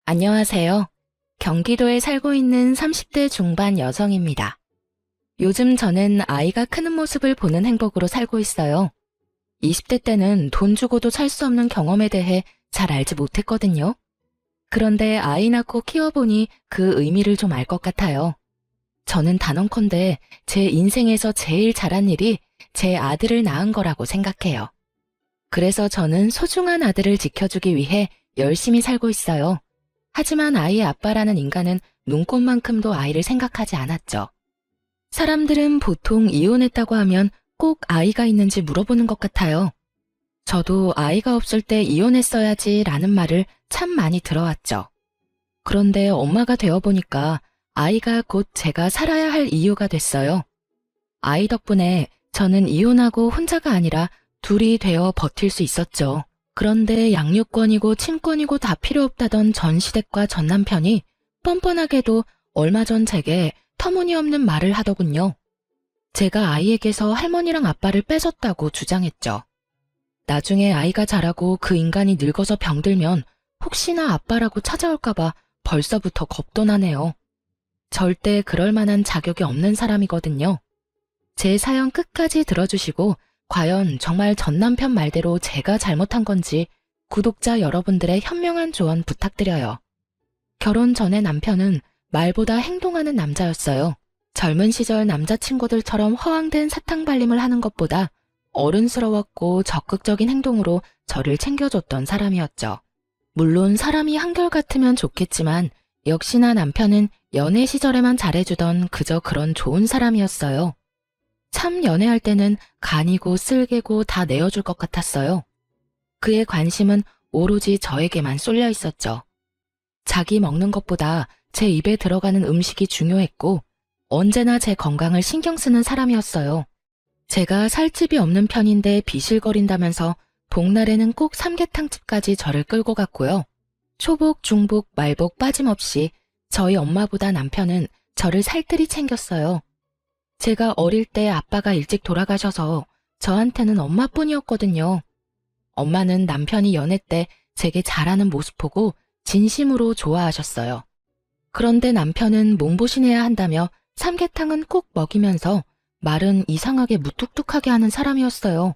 안녕하세요. 경기도에 살고 있는 30대 중반 여성입니다. 요즘 저는 아이가 크는 모습을 보는 행복으로 살고 있어요. 20대 때는 돈 주고도 살 수 없는 경험에 대해 잘 알지 못했거든요. 그런데 아이 낳고 키워보니 그 의미를 좀 알 것 같아요. 저는 단언컨대 제 인생에서 제일 잘한 일이 제 아들을 낳은 거라고 생각해요. 그래서 저는 소중한 아들을 지켜주기 위해 열심히 살고 있어요. 하지만 아이의 아빠라는 인간은 눈꽃만큼도 아이를 생각하지 않았죠. 사람들은 보통 이혼했다고 하면 꼭 아이가 있는지 물어보는 것 같아요. 저도 아이가 없을 때 이혼했어야지 라는 말을 참 많이 들어왔죠. 그런데 엄마가 되어보니까 아이가 곧 제가 살아야 할 이유가 됐어요. 아이 덕분에 저는 이혼하고 혼자가 아니라 둘이 되어 버틸 수 있었죠. 그런데 양육권이고 친권이고 다 필요 없다던 전 시댁과 전 남편이 뻔뻔하게도 얼마 전 제게 터무니없는 말을 하더군요. 제가 아이에게서 할머니랑 아빠를 뺏었다고 주장했죠. 나중에 아이가 자라고 그 인간이 늙어서 병들면 혹시나 아빠라고 찾아올까봐 벌써부터 겁도 나네요. 절대 그럴 만한 자격이 없는 사람이거든요. 제 사연 끝까지 들어주시고 과연 정말 전 남편 말대로 제가 잘못한 건지 구독자 여러분들의 현명한 조언 부탁드려요. 결혼 전에 남편은 말보다 행동하는 남자였어요. 젊은 시절 남자친구들처럼 허황된 사탕발림을 하는 것보다 어른스러웠고 적극적인 행동으로 저를 챙겨줬던 사람이었죠. 물론 사람이 한결같으면 좋겠지만 역시나 남편은 연애 시절에만 잘해주던 그저 그런 좋은 사람이었어요. 참 연애할 때는 간이고 쓸개고 다 내어줄 것 같았어요. 그의 관심은 오로지 저에게만 쏠려 있었죠. 자기 먹는 것보다 제 입에 들어가는 음식이 중요했고 언제나 제 건강을 신경 쓰는 사람이었어요. 제가 살집이 없는 편인데 비실거린다면서 복날에는 꼭 삼계탕집까지 저를 끌고 갔고요. 초복, 중복, 말복 빠짐없이 저희 엄마보다 남편은 저를 살뜰히 챙겼어요. 제가 어릴 때 아빠가 일찍 돌아가셔서 저한테는 엄마뿐이었거든요. 엄마는 남편이 연애 때 제게 잘하는 모습 보고 진심으로 좋아하셨어요. 그런데 남편은 몸보신해야 한다며 삼계탕은 꼭 먹이면서 말은 이상하게 무뚝뚝하게 하는 사람이었어요.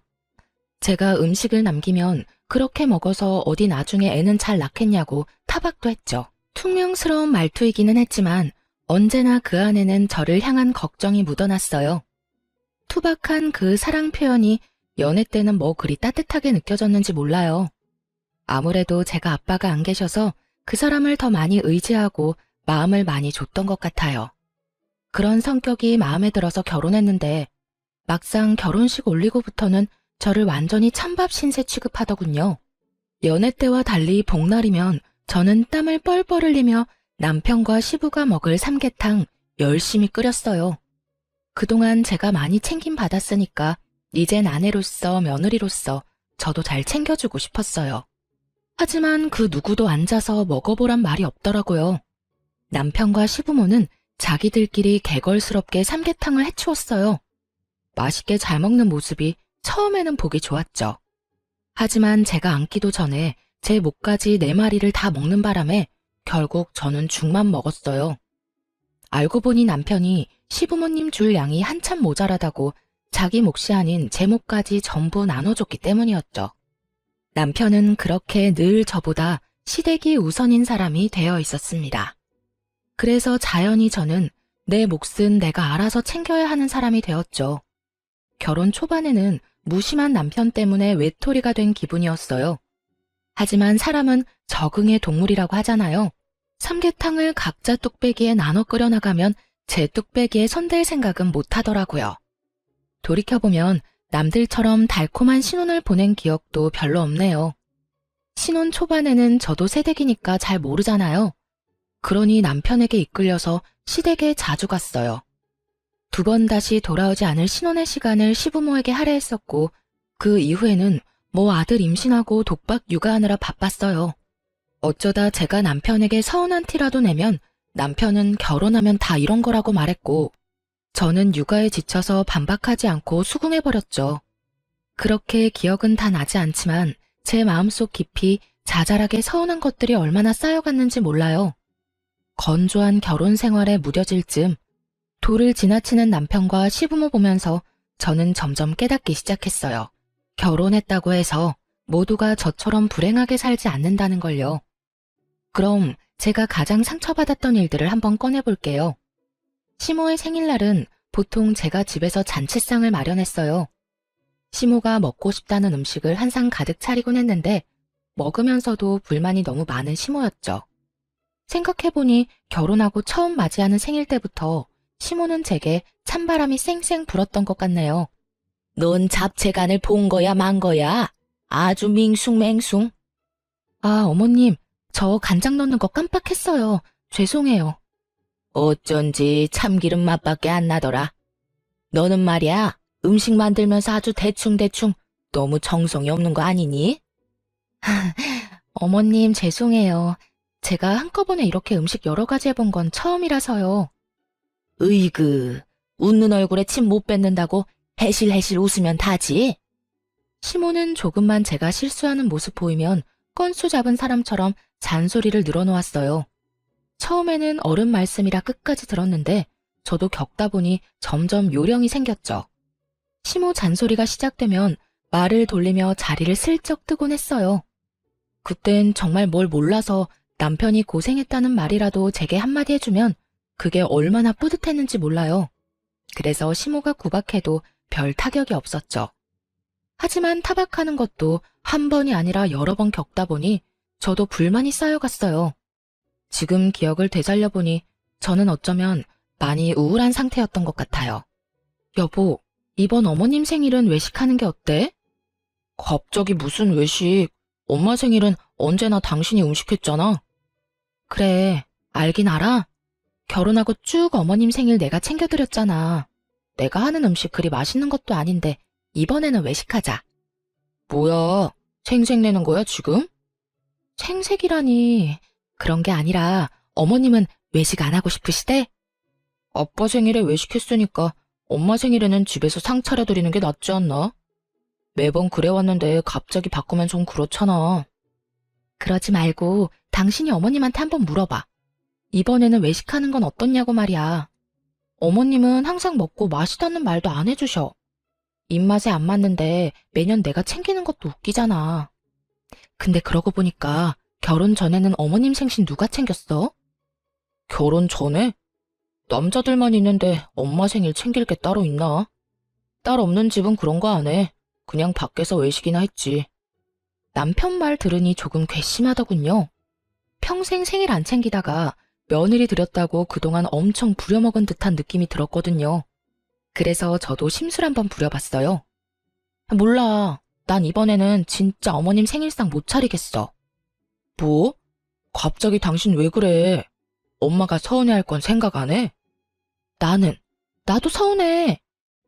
제가 음식을 남기면 그렇게 먹어서 어디 나중에 애는 잘 낳겠냐고 타박도 했죠. 퉁명스러운 말투이기는 했지만 언제나 그 안에는 저를 향한 걱정이 묻어났어요. 투박한 그 사랑 표현이 연애 때는 뭐 그리 따뜻하게 느껴졌는지 몰라요. 아무래도 제가 아빠가 안 계셔서 그 사람을 더 많이 의지하고 마음을 많이 줬던 것 같아요. 그런 성격이 마음에 들어서 결혼했는데 막상 결혼식 올리고부터는 저를 완전히 찬밥 신세 취급하더군요. 연애 때와 달리 복날이면 저는 땀을 뻘뻘 흘리며 남편과 시부가 먹을 삼계탕 열심히 끓였어요. 그동안 제가 많이 챙김 받았으니까 이젠 아내로서 며느리로서 저도 잘 챙겨주고 싶었어요. 하지만 그 누구도 앉아서 먹어보란 말이 없더라고요. 남편과 시부모는 자기들끼리 개걸스럽게 삼계탕을 해치웠어요. 맛있게 잘 먹는 모습이 처음에는 보기 좋았죠. 하지만 제가 앉기도 전에 제 목까지 4마리를 다 먹는 바람에 결국 저는 죽만 먹었어요. 알고 보니 남편이 시부모님 줄 양이 한참 모자라다고 자기 몫이 아닌 제 몫까지 전부 나눠줬기 때문이었죠. 남편은 그렇게 늘 저보다 시댁이 우선인 사람이 되어 있었습니다. 그래서 자연히 저는 내 몫은 내가 알아서 챙겨야 하는 사람이 되었죠. 결혼 초반에는 무심한 남편 때문에 외톨이가 된 기분이었어요. 하지만 사람은 적응의 동물이라고 하잖아요. 삼계탕을 각자 뚝배기에 나눠 끓여 나가면 제 뚝배기에 손댈 생각은 못 하더라고요. 돌이켜보면 남들처럼 달콤한 신혼을 보낸 기억도 별로 없네요. 신혼 초반에는 저도 새댁이니까 잘 모르잖아요. 그러니 남편에게 이끌려서 시댁에 자주 갔어요. 2번 다시 돌아오지 않을 신혼의 시간을 시부모에게 할애했었고 그 이후에는 뭐 아들 임신하고 독박 육아하느라 바빴어요. 어쩌다 제가 남편에게 서운한 티라도 내면 남편은 결혼하면 다 이런 거라고 말했고 저는 육아에 지쳐서 반박하지 않고 수긍해버렸죠. 그렇게 기억은 다 나지 않지만 제 마음속 깊이 자잘하게 서운한 것들이 얼마나 쌓여갔는지 몰라요. 건조한 결혼 생활에 무뎌질 즈음 도를 지나치는 남편과 시부모 보면서 저는 점점 깨닫기 시작했어요. 결혼했다고 해서 모두가 저처럼 불행하게 살지 않는다는 걸요. 그럼 제가 가장 상처받았던 일들을 한번 꺼내볼게요. 시모의 생일날은 보통 제가 집에서 잔치상을 마련했어요. 시모가 먹고 싶다는 음식을 한 상 가득 차리곤 했는데 먹으면서도 불만이 너무 많은 시모였죠. 생각해보니 결혼하고 처음 맞이하는 생일 때부터 시모는 제게 찬바람이 쌩쌩 불었던 것 같네요. 넌 잡채간을 본 거야, 만 거야? 아주 밍숭맹숭. 아, 어머님, 저 간장 넣는 거 깜빡했어요. 죄송해요. 어쩐지 참기름 맛밖에 안 나더라. 너는 말이야, 음식 만들면서 아주 대충대충 너무 정성이 없는 거 아니니? 어머님, 죄송해요. 제가 한꺼번에 이렇게 음식 여러 가지 해본 건 처음이라서요. 으이그, 웃는 얼굴에 침 못 뱉는다고 해실해실 웃으면 다지. 시모는 조금만 제가 실수하는 모습 보이면 건수 잡은 사람처럼 잔소리를 늘어놓았어요. 처음에는 어른 말씀이라 끝까지 들었는데 저도 겪다 보니 점점 요령이 생겼죠. 시모 잔소리가 시작되면 말을 돌리며 자리를 슬쩍 뜨곤 했어요. 그땐 정말 뭘 몰라서 남편이 고생했다는 말이라도 제게 한마디 해주면 그게 얼마나 뿌듯했는지 몰라요. 그래서 시모가 구박해도 별 타격이 없었죠. 하지만 타박하는 것도 한 번이 아니라 여러 번 겪다 보니 저도 불만이 쌓여갔어요. 지금 기억을 되살려보니 저는 어쩌면 많이 우울한 상태였던 것 같아요. 여보, 이번 어머님 생일은 외식하는 게 어때? 갑자기 무슨 외식? 엄마 생일은 언제나 당신이 음식했잖아. 그래, 알긴 알아. 결혼하고 쭉 어머님 생일 내가 챙겨드렸잖아. 내가 하는 음식 그리 맛있는 것도 아닌데 이번에는 외식하자. 뭐야, 생색내는 거야 지금? 생색이라니. 그런 게 아니라 어머님은 외식 안 하고 싶으시대? 아빠 생일에 외식했으니까 엄마 생일에는 집에서 상 차려드리는 게 낫지 않나? 매번 그래왔는데 갑자기 바꾸면 좀 그렇잖아. 그러지 말고 당신이 어머님한테 한번 물어봐. 이번에는 외식하는 건 어떻냐고 말이야. 어머님은 항상 먹고 맛있다는 말도 안 해주셔. 입맛에 안 맞는데 매년 내가 챙기는 것도 웃기잖아. 근데 그러고 보니까 결혼 전에는 어머님 생신 누가 챙겼어? 결혼 전에? 남자들만 있는데 엄마 생일 챙길 게 따로 있나? 딸 없는 집은 그런 거 안 해. 그냥 밖에서 외식이나 했지. 남편 말 들으니 조금 괘씸하더군요. 평생 생일 안 챙기다가 며느리 들였다고 그동안 엄청 부려먹은 듯한 느낌이 들었거든요. 그래서 저도 심술 한번 부려봤어요. 몰라. 난 이번에는 진짜 어머님 생일상 못 차리겠어. 뭐? 갑자기 당신 왜 그래? 엄마가 서운해할 건 생각 안 해? 나도 서운해.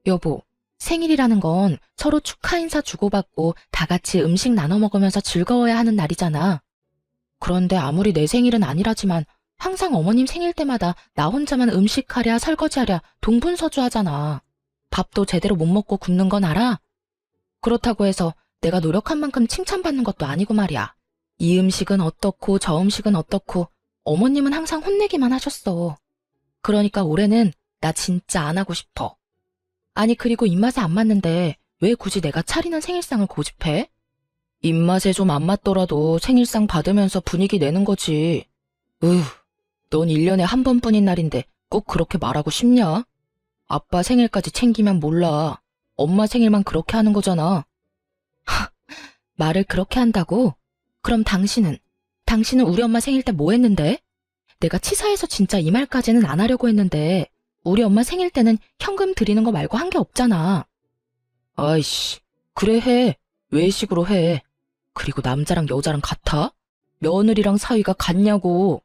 여보, 생일이라는 건 서로 축하 인사 주고받고 다 같이 음식 나눠 먹으면서 즐거워야 하는 날이잖아. 그런데 아무리 내 생일은 아니라지만 항상 어머님 생일 때마다 나 혼자만 음식하랴 설거지하랴 동분서주하잖아. 밥도 제대로 못 먹고 굶는 건 알아? 그렇다고 해서 내가 노력한 만큼 칭찬받는 것도 아니고 말이야. 이 음식은 어떻고 저 음식은 어떻고 어머님은 항상 혼내기만 하셨어. 그러니까 올해는 나 진짜 안 하고 싶어. 아니 그리고 입맛에 안 맞는데 왜 굳이 내가 차리는 생일상을 고집해? 입맛에 좀 안 맞더라도 생일상 받으면서 분위기 내는 거지. 넌 1년에 한 번뿐인 날인데 꼭 그렇게 말하고 싶냐? 아빠 생일까지 챙기면 몰라. 엄마 생일만 그렇게 하는 거잖아. 말을 그렇게 한다고? 그럼 당신은 우리 엄마 생일 때 뭐 했는데? 내가 치사해서 진짜 이 말까지는 안 하려고 했는데 우리 엄마 생일 때는 현금 드리는 거 말고 한 게 없잖아. 아이씨, 그래 해. 외식으로 해. 그리고 남자랑 여자랑 같아? 며느리랑 사이가 같냐고.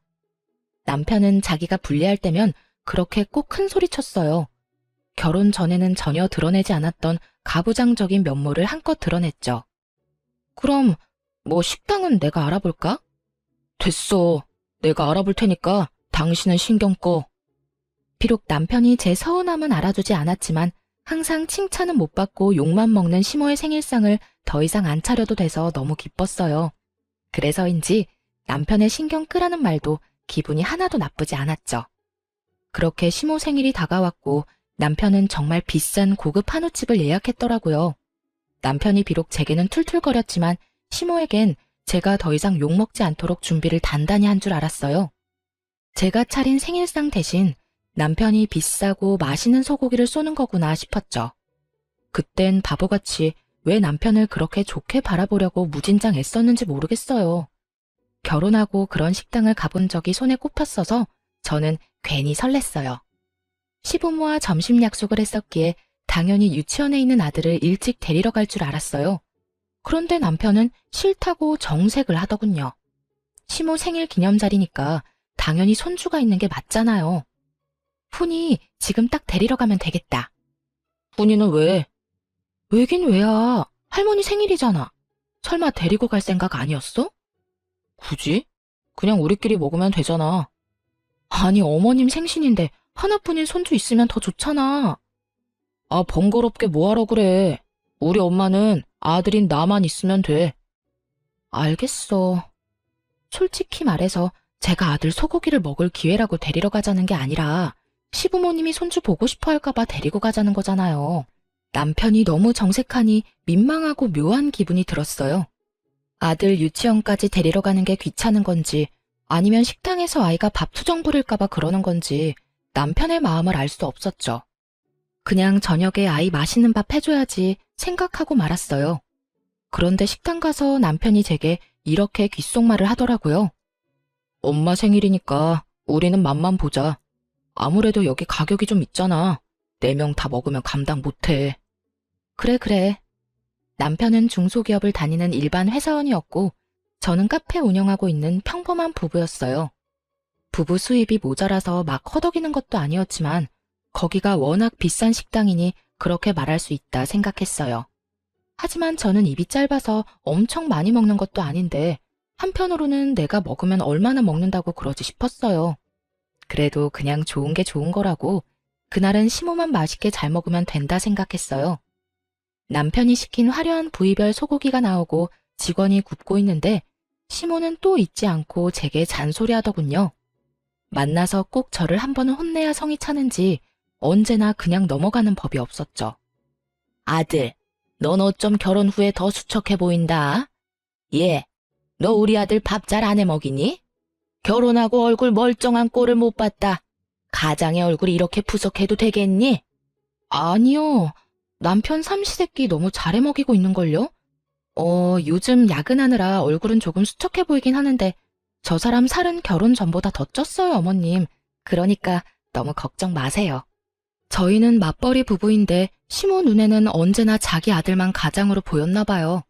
남편은 자기가 불리할 때면 그렇게 꼭 큰 소리 쳤어요. 결혼 전에는 전혀 드러내지 않았던 가부장적인 면모를 한껏 드러냈죠. 그럼 뭐 식당은 내가 알아볼까? 됐어. 내가 알아볼 테니까 당신은 신경 꺼. 비록 남편이 제 서운함은 알아주지 않았지만 항상 칭찬은 못 받고 욕만 먹는 시모의 생일상을 더 이상 안 차려도 돼서 너무 기뻤어요. 그래서인지 남편의 신경 끄라는 말도 기분이 하나도 나쁘지 않았죠. 그렇게 시모 생일이 다가왔고 남편은 정말 비싼 고급 한우집을 예약했더라고요. 남편이 비록 제게는 툴툴거렸지만 시모에겐 제가 더 이상 욕먹지 않도록 준비를 단단히 한 줄 알았어요. 제가 차린 생일상 대신 남편이 비싸고 맛있는 소고기를 쏘는 거구나 싶었죠. 그땐 바보같이 왜 남편을 그렇게 좋게 바라보려고 무진장 애썼는지 모르겠어요. 결혼하고 그런 식당을 가본 적이 손에 꼽혔어서 저는 괜히 설렜어요. 시부모와 점심 약속을 했었기에 당연히 유치원에 있는 아들을 일찍 데리러 갈 줄 알았어요. 그런데 남편은 싫다고 정색을 하더군요. 시모 생일 기념자리니까 당연히 손주가 있는 게 맞잖아요. 훈이 지금 딱 데리러 가면 되겠다. 훈이는 왜? 왜긴 왜야. 할머니 생일이잖아. 설마 데리고 갈 생각 아니었어? 굳이? 그냥 우리끼리 먹으면 되잖아. 아니, 어머님 생신인데 하나뿐인 손주 있으면 더 좋잖아. 아, 번거롭게 뭐하러 그래. 우리 엄마는 아들인 나만 있으면 돼. 알겠어. 솔직히 말해서 제가 아들 소고기를 먹을 기회라고 데리러 가자는 게 아니라 시부모님이 손주 보고 싶어 할까봐 데리고 가자는 거잖아요. 남편이 너무 정색하니 민망하고 묘한 기분이 들었어요. 아들 유치원까지 데리러 가는 게 귀찮은 건지 아니면 식당에서 아이가 밥 투정 부릴까봐 그러는 건지 남편의 마음을 알 수 없었죠. 그냥 저녁에 아이 맛있는 밥 해줘야지 생각하고 말았어요. 그런데 식당 가서 남편이 제게 이렇게 귓속말을 하더라고요. 엄마 생일이니까 우리는 맛만 보자. 아무래도 여기 가격이 좀 있잖아. 4명 다 먹으면 감당 못해. 그래. 남편은 중소기업을 다니는 일반 회사원이었고 저는 카페 운영하고 있는 평범한 부부였어요. 부부 수입이 모자라서 막 허덕이는 것도 아니었지만 거기가 워낙 비싼 식당이니 그렇게 말할 수 있다 생각했어요. 하지만 저는 입이 짧아서 엄청 많이 먹는 것도 아닌데 한편으로는 내가 먹으면 얼마나 먹는다고 그러지 싶었어요. 그래도 그냥 좋은 게 좋은 거라고 그날은 시모만 맛있게 잘 먹으면 된다 생각했어요. 남편이 시킨 화려한 부위별 소고기가 나오고 직원이 굽고 있는데 시모는 또 잊지 않고 제게 잔소리하더군요. 만나서 꼭 저를 한 번은 혼내야 성이 차는지 언제나 그냥 넘어가는 법이 없었죠. 아들, 넌 어쩜 결혼 후에 더 수척해 보인다. 예, 너 우리 아들 밥 잘 안 해 먹이니? 결혼하고 얼굴 멀쩡한 꼴을 못 봤다. 가장의 얼굴이 이렇게 푸석해도 되겠니? 아니요. 남편 삼시세끼 너무 잘해 먹이고 있는걸요? 요즘 야근하느라 얼굴은 조금 수척해 보이긴 하는데 저 사람 살은 결혼 전보다 더 쪘어요, 어머님. 그러니까 너무 걱정 마세요. 저희는 맞벌이 부부인데 시모 눈에는 언제나 자기 아들만 가장으로 보였나 봐요.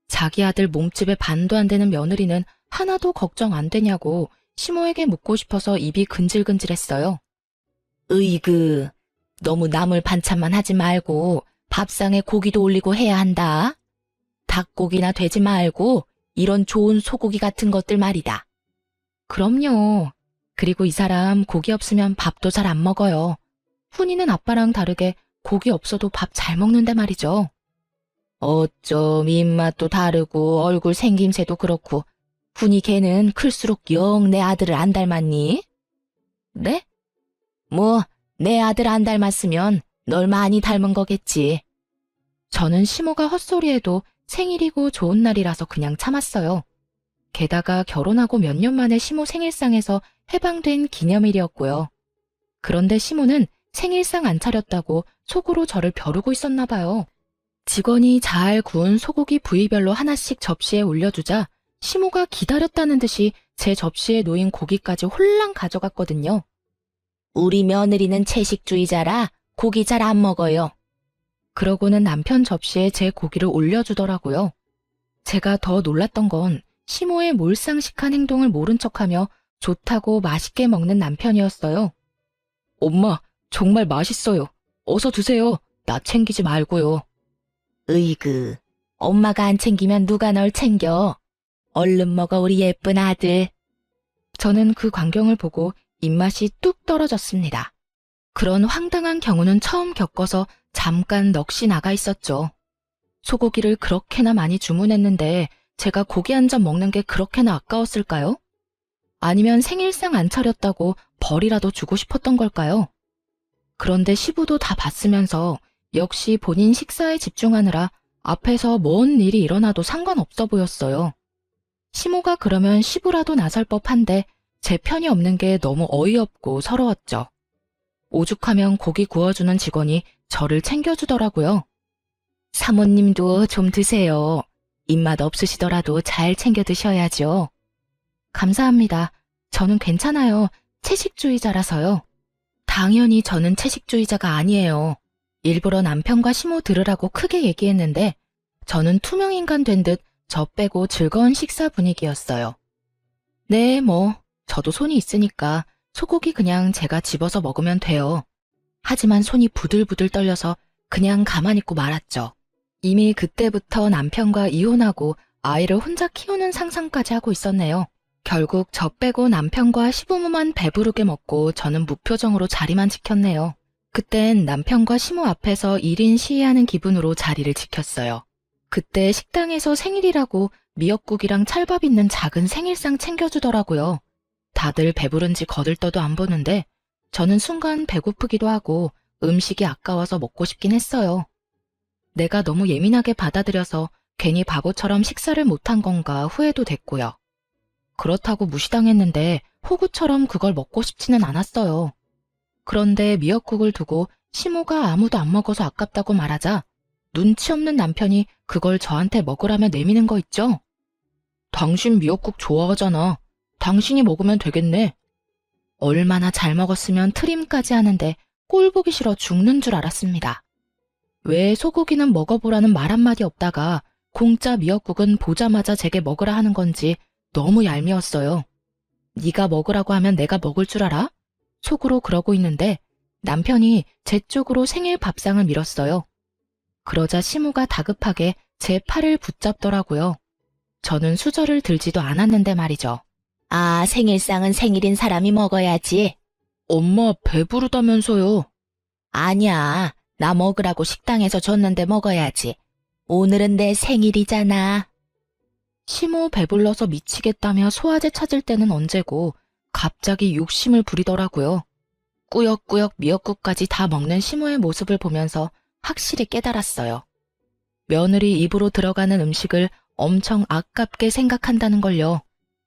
자기 아들 몸집에 반도 안 되는 며느리는 하나도 걱정 안 되냐고 시모에게 묻고 싶어서 입이 근질근질했어요. 으이그, 너무 나물 반찬만 하지 말고 밥상에 고기도 올리고 해야 한다. 닭고기나 돼지 말고 이런 좋은 소고기 같은 것들 말이다. 그럼요. 그리고 이 사람 고기 없으면 밥도 잘 안 먹어요. 훈이는 아빠랑 다르게 고기 없어도 밥 잘 먹는데 말이죠. 어쩜 입맛도 다르고 얼굴 생김새도 그렇고 훈이 걔는 클수록 영 내 아들을 안 닮았니? 네? 뭐 내 아들 안 닮았으면 널 많이 닮은 거겠지. 저는 시모가 헛소리해도 생일이고 좋은 날이라서 그냥 참았어요. 게다가 결혼하고 몇 년 만에 시모 생일상에서 해방된 기념일이었고요. 그런데 시모는 생일상 안 차렸다고 속으로 저를 벼르고 있었나 봐요. 직원이 잘 구운 소고기 부위별로 하나씩 접시에 올려주자 시모가 기다렸다는 듯이 제 접시에 놓인 고기까지 홀랑 가져갔거든요. 우리 며느리는 채식주의자라 고기 잘 안 먹어요. 그러고는 남편 접시에 제 고기를 올려주더라고요. 제가 더 놀랐던 건 시모의 몰상식한 행동을 모른 척하며 좋다고 맛있게 먹는 남편이었어요. 엄마, 정말 맛있어요. 어서 드세요. 나 챙기지 말고요. 으이그, 엄마가 안 챙기면 누가 널 챙겨. 얼른 먹어 우리 예쁜 아들. 저는 그 광경을 보고 입맛이 뚝 떨어졌습니다. 그런 황당한 경우는 처음 겪어서 잠깐 넋이 나가 있었죠. 소고기를 그렇게나 많이 주문했는데 제가 고기 한 점 먹는 게 그렇게나 아까웠을까요? 아니면 생일상 안 차렸다고 벌이라도 주고 싶었던 걸까요? 그런데 시부도 다 봤으면서 역시 본인 식사에 집중하느라 앞에서 뭔 일이 일어나도 상관없어 보였어요. 시모가 그러면 시부라도 나설 법한데 제 편이 없는 게 너무 어이없고 서러웠죠. 오죽하면 고기 구워주는 직원이 저를 챙겨주더라고요. 사모님도 좀 드세요. 입맛 없으시더라도 잘 챙겨 드셔야죠. 감사합니다. 저는 괜찮아요. 채식주의자라서요. 당연히 저는 채식주의자가 아니에요. 일부러 남편과 시모 들으라고 크게 얘기했는데 저는 투명인간 된 듯 저 빼고 즐거운 식사 분위기였어요. 네, 저도 손이 있으니까 소고기 그냥 제가 집어서 먹으면 돼요. 하지만 손이 부들부들 떨려서 그냥 가만히 있고 말았죠. 이미 그때부터 남편과 이혼하고 아이를 혼자 키우는 상상까지 하고 있었네요. 결국 저 빼고 남편과 시부모만 배부르게 먹고 저는 무표정으로 자리만 지켰네요. 그땐 남편과 시모 앞에서 1인 시위하는 기분으로 자리를 지켰어요. 그때 식당에서 생일이라고 미역국이랑 찰밥 있는 작은 생일상 챙겨주더라고요. 다들 배부른지 거들떠도 안 보는데 저는 순간 배고프기도 하고 음식이 아까워서 먹고 싶긴 했어요. 내가 너무 예민하게 받아들여서 괜히 바보처럼 식사를 못한 건가 후회도 됐고요. 그렇다고 무시당했는데 호구처럼 그걸 먹고 싶지는 않았어요. 그런데 미역국을 두고 시모가 아무도 안 먹어서 아깝다고 말하자 눈치 없는 남편이 그걸 저한테 먹으라며 내미는 거 있죠? 당신 미역국 좋아하잖아. 당신이 먹으면 되겠네. 얼마나 잘 먹었으면 트림까지 하는데 꼴 보기 싫어 죽는 줄 알았습니다. 왜 소고기는 먹어보라는 말 한마디 없다가 공짜 미역국은 보자마자 제게 먹으라 하는 건지 너무 얄미웠어요. 네가 먹으라고 하면 내가 먹을 줄 알아? 속으로 그러고 있는데 남편이 제 쪽으로 생일 밥상을 밀었어요. 그러자 시모가 다급하게 제 팔을 붙잡더라고요. 저는 수저를 들지도 않았는데 말이죠. 아, 생일상은 생일인 사람이 먹어야지. 엄마 배부르다면서요. 아니야, 나 먹으라고 식당에서 줬는데 먹어야지. 오늘은 내 생일이잖아. 시모 배불러서 미치겠다며 소화제 찾을 때는 언제고 갑자기 욕심을 부리더라고요. 꾸역꾸역 미역국까지 다 먹는 시모의 모습을 보면서 확실히 깨달았어요. 며느리 입으로 들어가는 음식을 엄청 아깝게 생각한다는 걸요.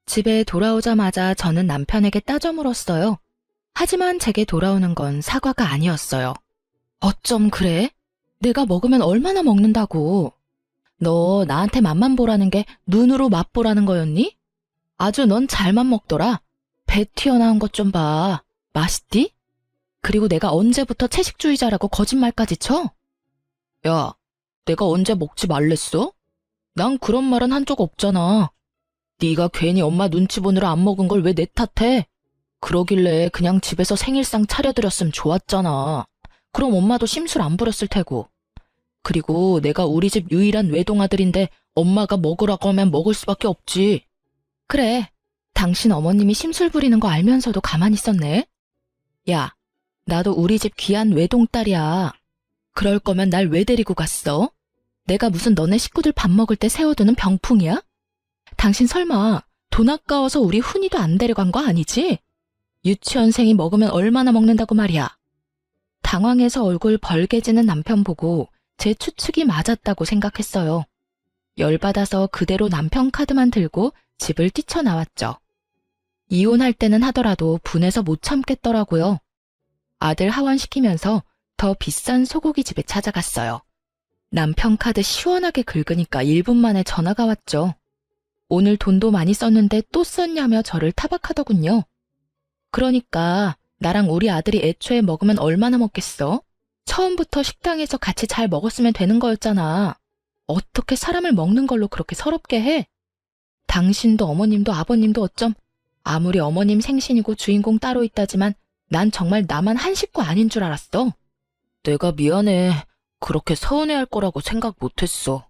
집에 돌아오자마자 저는 남편에게 따져 물었어요. 하지만 제게 돌아오는 건 사과가 아니었어요. 어쩜 그래? 내가 먹으면 얼마나 먹는다고. 너 나한테 맛만 보라는 게 눈으로 맛보라는 거였니? 아주 넌 잘만 먹더라. 배 튀어나온 것 좀 봐. 맛있디? 그리고 내가 언제부터 채식주의자라고 거짓말까지 쳐? 야, 내가 언제 먹지 말랬어? 난 그런 말은 한 적 없잖아. 네가 괜히 엄마 눈치 보느라 안 먹은 걸 왜 내 탓해? 그러길래 그냥 집에서 생일상 차려드렸으면 좋았잖아. 그럼 엄마도 심술 안 부렸을 테고. 그리고 내가 우리 집 유일한 외동아들인데 엄마가 먹으라고 하면 먹을 수밖에 없지. 그래, 당신 어머님이 심술 부리는 거 알면서도 가만히 있었네. 야, 나도 우리 집 귀한 외동딸이야. 그럴 거면 날 왜 데리고 갔어? 내가 무슨 너네 식구들 밥 먹을 때 세워두는 병풍이야? 당신 설마 돈 아까워서 우리 훈이도 안 데려간 거 아니지? 유치원생이 먹으면 얼마나 먹는다고 말이야. 당황해서 얼굴 벌개지는 남편 보고 제 추측이 맞았다고 생각했어요. 열받아서 그대로 남편 카드만 들고 집을 뛰쳐나왔죠. 이혼할 때는 하더라도 분해서 못 참겠더라고요. 아들 하원시키면서 더 비싼 소고기 집에 찾아갔어요. 남편 카드 시원하게 긁으니까 1분 만에 전화가 왔죠. 오늘 돈도 많이 썼는데 또 썼냐며 저를 타박하더군요. 그러니까 나랑 우리 아들이 애초에 먹으면 얼마나 먹겠어? 처음부터 식당에서 같이 잘 먹었으면 되는 거였잖아. 어떻게 사람을 먹는 걸로 그렇게 서럽게 해? 당신도 어머님도 아버님도 어쩜 아무리 어머님 생신이고 주인공 따로 있다지만 난 정말 나만 한 식구 아닌 줄 알았어. 내가 미안해. 그렇게 서운해할 거라고 생각 못했어.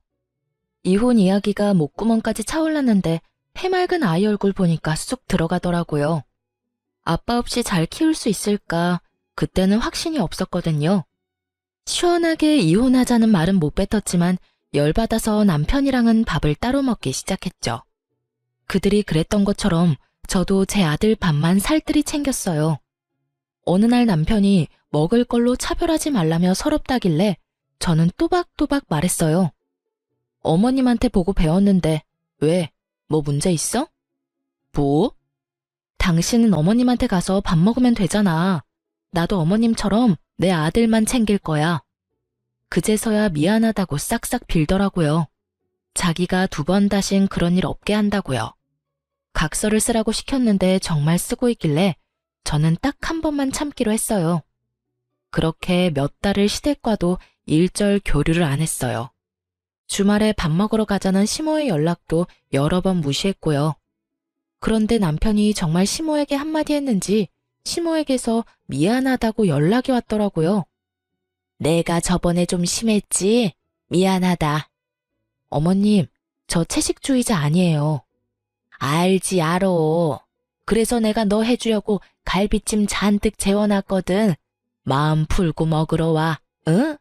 이혼 이야기가 목구멍까지 차올랐는데 해맑은 아이 얼굴 보니까 쑥 들어가더라고요. 아빠 없이 잘 키울 수 있을까? 그때는 확신이 없었거든요. 시원하게 이혼하자는 말은 못 뱉었지만 열받아서 남편이랑은 밥을 따로 먹기 시작했죠. 그들이 그랬던 것처럼 저도 제 아들 밥만 살뜰히 챙겼어요. 어느 날 남편이 먹을 걸로 차별하지 말라며 서럽다길래 저는 또박또박 말했어요. 어머님한테 보고 배웠는데 왜? 뭐 문제 있어? 뭐? 당신은 어머님한테 가서 밥 먹으면 되잖아. 나도 어머님처럼 내 아들만 챙길 거야. 그제서야 미안하다고 싹싹 빌더라고요. 자기가 2번 다신 그런 일 없게 한다고요. 각서를 쓰라고 시켰는데 정말 쓰고 있길래 저는 딱 1번만 참기로 했어요. 그렇게 몇 달을 시댁과도 일절 교류를 안 했어요. 주말에 밥 먹으러 가자는 시모의 연락도 여러 번 무시했고요. 그런데 남편이 정말 시모에게 한마디 했는지 시모에게서 미안하다고 연락이 왔더라고요. 내가 저번에 좀 심했지? 미안하다. 어머님, 저 채식주의자 아니에요. 알지, 알어. 그래서 내가 너 해주려고 갈비찜 잔뜩 재워놨거든. 마음 풀고 먹으러 와, 응?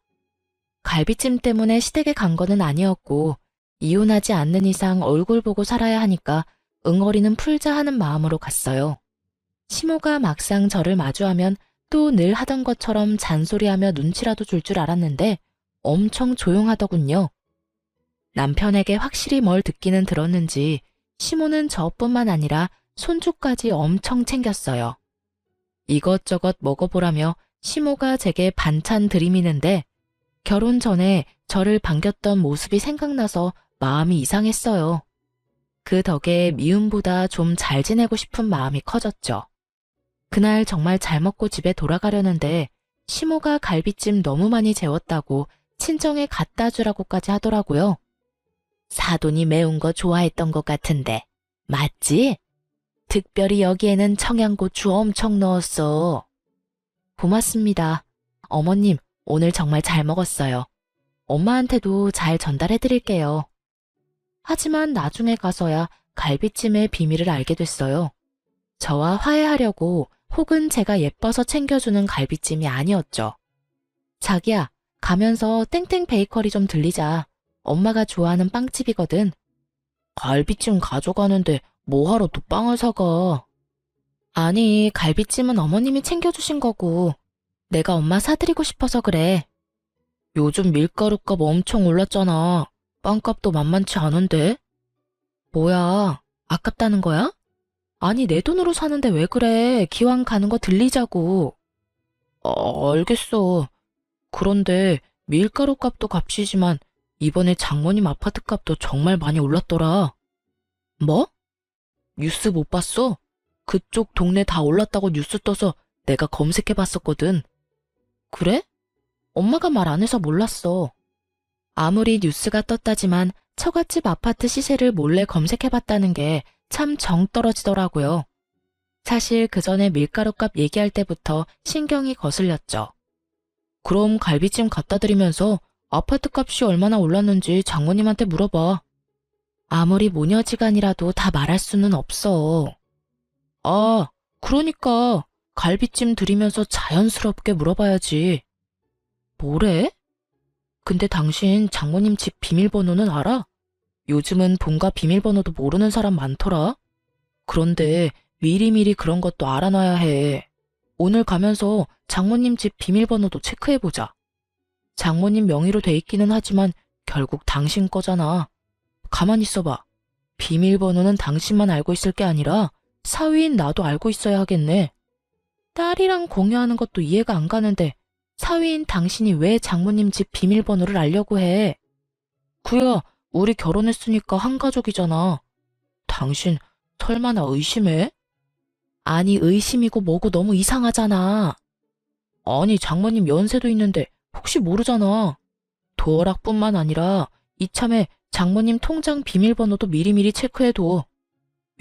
갈비찜 때문에 시댁에 간 거는 아니었고 이혼하지 않는 이상 얼굴 보고 살아야 하니까 응어리는 풀자 하는 마음으로 갔어요. 시모가 막상 저를 마주하면 또 늘 하던 것처럼 잔소리하며 눈치라도 줄 줄 알았는데 엄청 조용하더군요. 남편에게 확실히 뭘 듣기는 들었는지 시모는 저뿐만 아니라 손주까지 엄청 챙겼어요. 이것저것 먹어보라며 시모가 제게 반찬 들이미는데 결혼 전에 저를 반겼던 모습이 생각나서 마음이 이상했어요. 그 덕에 미움보다 좀 잘 지내고 싶은 마음이 커졌죠. 그날 정말 잘 먹고 집에 돌아가려는데 시모가 갈비찜 너무 많이 재웠다고 친정에 갖다 주라고까지 하더라고요. 사돈이 매운 거 좋아했던 것 같은데 맞지? 특별히 여기에는 청양고추 엄청 넣었어. 고맙습니다. 어머님, 오늘 정말 잘 먹었어요. 엄마한테도 잘 전달해드릴게요. 하지만 나중에 가서야 갈비찜의 비밀을 알게 됐어요. 저와 화해하려고 혹은 제가 예뻐서 챙겨주는 갈비찜이 아니었죠. 자기야, 가면서 땡땡 베이커리 좀 들리자. 엄마가 좋아하는 빵집이거든. 갈비찜 가져가는데 뭐하러 또 빵을 사가? 아니, 갈비찜은 어머님이 챙겨주신 거고 내가 엄마 사드리고 싶어서 그래. 요즘 밀가루값 엄청 올랐잖아. 빵값도 만만치 않은데? 뭐야, 아깝다는 거야? 아니, 내 돈으로 사는데 왜 그래? 기왕 가는 거 들리자고. 알겠어. 그런데 밀가루 값도 값이지만 이번에 장모님 아파트 값도 정말 많이 올랐더라. 뭐? 뉴스 못 봤어? 그쪽 동네 다 올랐다고 뉴스 떠서 내가 검색해봤었거든. 그래? 엄마가 말 안 해서 몰랐어. 아무리 뉴스가 떴다지만 처갓집 아파트 시세를 몰래 검색해봤다는 게 참 정 떨어지더라고요. 사실 그 전에 밀가루값 얘기할 때부터 신경이 거슬렸죠. 그럼 갈비찜 갖다 드리면서 아파트 값이 얼마나 올랐는지 장모님한테 물어봐. 아무리 모녀지간이라도 다 말할 수는 없어. 아, 그러니까 갈비찜 드리면서 자연스럽게 물어봐야지. 뭐래? 근데 당신 장모님 집 비밀번호는 알아? 요즘은 본가 비밀번호도 모르는 사람 많더라. 그런데 미리미리 그런 것도 알아놔야 해. 오늘 가면서 장모님 집 비밀번호도 체크해보자. 장모님 명의로 돼 있기는 하지만 결국 당신 거잖아. 가만히 있어봐. 비밀번호는 당신만 알고 있을 게 아니라 사위인 나도 알고 있어야 하겠네. 딸이랑 공유하는 것도 이해가 안 가는데 사위인 당신이 왜 장모님 집 비밀번호를 알려고 해? 그야 우리 결혼했으니까 한 가족이잖아. 당신 설마 나 의심해? 아니, 의심이고 뭐고 너무 이상하잖아. 아니, 장모님 연세도 있는데 혹시 모르잖아. 도어락뿐만 아니라 이참에 장모님 통장 비밀번호도 미리미리 체크해둬.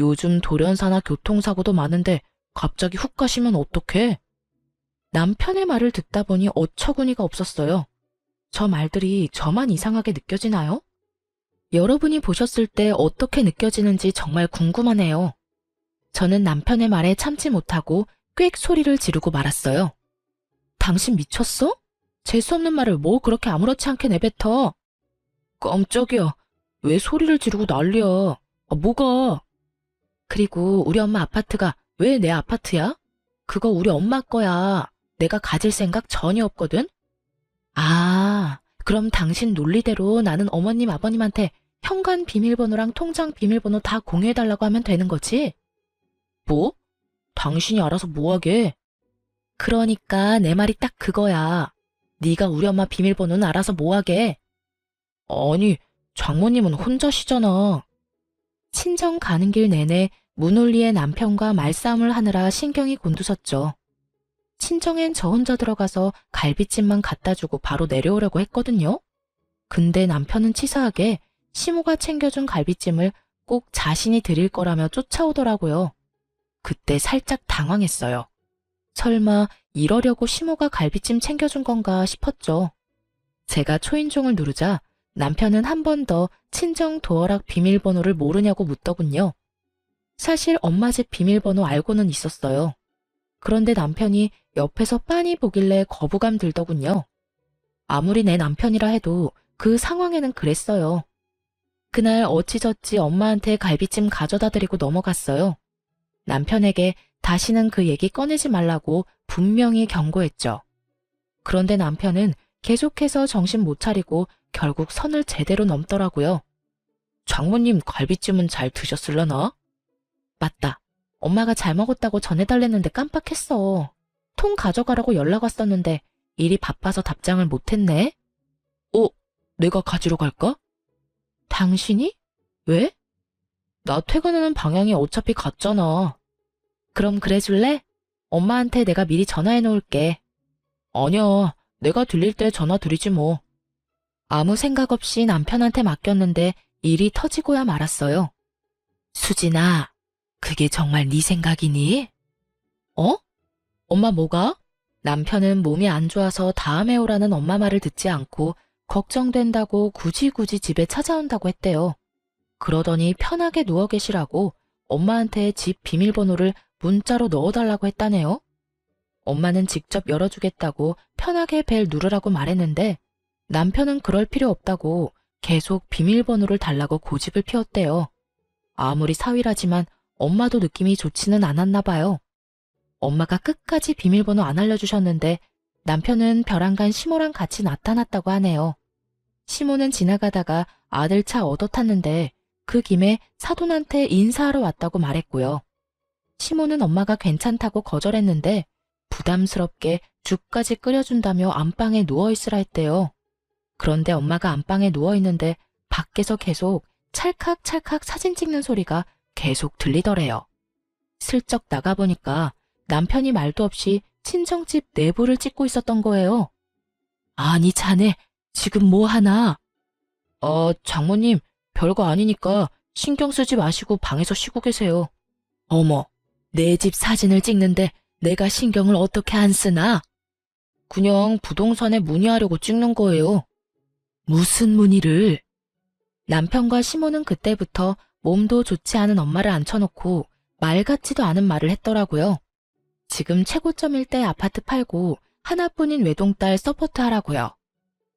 요즘 돌연사나 교통사고도 많은데 갑자기 훅 가시면 어떡해? 남편의 말을 듣다 보니 어처구니가 없었어요. 저 말들이 저만 이상하게 느껴지나요? 여러분이 보셨을 때 어떻게 느껴지는지 정말 궁금하네요. 저는 남편의 말에 참지 못하고 꽥 소리를 지르고 말았어요. 당신 미쳤어? 재수없는 말을 뭐 그렇게 아무렇지 않게 내뱉어? 깜짝이야. 왜 소리를 지르고 난리야? 뭐가? 그리고 우리 엄마 아파트가 왜 내 아파트야? 그거 우리 엄마 거야. 내가 가질 생각 전혀 없거든? 아, 그럼 당신 논리대로 나는 어머님, 아버님한테 현관 비밀번호랑 통장 비밀번호 다 공유해달라고 하면 되는 거지? 뭐? 당신이 알아서 뭐하게? 그러니까 내 말이 딱 그거야. 네가 우리 엄마 비밀번호는 알아서 뭐하게? 아니, 장모님은 혼자시잖아. 친정 가는 길 내내 문홀리의 남편과 말싸움을 하느라 신경이 곤두섰죠. 친정엔 저 혼자 들어가서 갈비찜만 갖다 주고 바로 내려오려고 했거든요. 근데 남편은 치사하게 시모가 챙겨준 갈비찜을 꼭 자신이 드릴 거라며 쫓아오더라고요. 그때 살짝 당황했어요. 설마 이러려고 시모가 갈비찜 챙겨준 건가 싶었죠. 제가 초인종을 누르자 남편은 한 번 더 친정 도어락 비밀번호를 모르냐고 묻더군요. 사실 엄마 집 비밀번호 알고는 있었어요. 그런데 남편이 옆에서 빤히 보길래 거부감 들더군요. 아무리 내 남편이라 해도 그 상황에는 그랬어요. 그날 어찌저찌 엄마한테 갈비찜 가져다 드리고 넘어갔어요. 남편에게 다시는 그 얘기 꺼내지 말라고 분명히 경고했죠. 그런데 남편은 계속해서 정신 못 차리고 결국 선을 제대로 넘더라고요. 장모님 갈비찜은 잘 드셨을려나? 맞다. 엄마가 잘 먹었다고 전해달랬는데 깜빡했어. 통 가져가라고 연락 왔었는데 일이 바빠서 답장을 못했네. 내가 가지러 갈까? 당신이? 왜? 나 퇴근하는 방향이 어차피 같잖아. 그럼 그래줄래? 엄마한테 내가 미리 전화해 놓을게. 아니야, 내가 들릴 때 전화 드리지 뭐. 아무 생각 없이 남편한테 맡겼는데 일이 터지고야 말았어요. 수진아, 그게 정말 네 생각이니? 엄마 뭐가? 남편은 몸이 안 좋아서 다음에 오라는 엄마 말을 듣지 않고 걱정된다고 굳이 집에 찾아온다고 했대요. 그러더니 편하게 누워 계시라고 엄마한테 집 비밀번호를 문자로 넣어달라고 했다네요. 엄마는 직접 열어주겠다고 편하게 벨 누르라고 말했는데 남편은 그럴 필요 없다고 계속 비밀번호를 달라고 고집을 피웠대요. 아무리 사위라지만 엄마도 느낌이 좋지는 않았나 봐요. 엄마가 끝까지 비밀번호 안 알려주셨는데 남편은 벼랑간 시모랑 같이 나타났다고 하네요. 시모는 지나가다가 아들 차 얻어 탔는데 그 김에 사돈한테 인사하러 왔다고 말했고요. 시모는 엄마가 괜찮다고 거절했는데 부담스럽게 죽까지 끓여준다며 안방에 누워있으라 했대요. 그런데 엄마가 안방에 누워있는데 밖에서 계속 찰칵찰칵 사진 찍는 소리가 계속 들리더래요. 슬쩍 나가보니까 남편이 말도 없이 친정집 내부를 찍고 있었던 거예요. 아니 자네 지금 뭐 하나? 장모님 별거 아니니까 신경 쓰지 마시고 방에서 쉬고 계세요. 어머, 내 집 사진을 찍는데 내가 신경을 어떻게 안 쓰나? 그냥 부동산에 문의하려고 찍는 거예요. 무슨 문의를? 남편과 시모는 그때부터 몸도 좋지 않은 엄마를 앉혀놓고 말 같지도 않은 말을 했더라고요. 지금 최고점일 때 아파트 팔고 하나뿐인 외동딸 서포트 하라고요.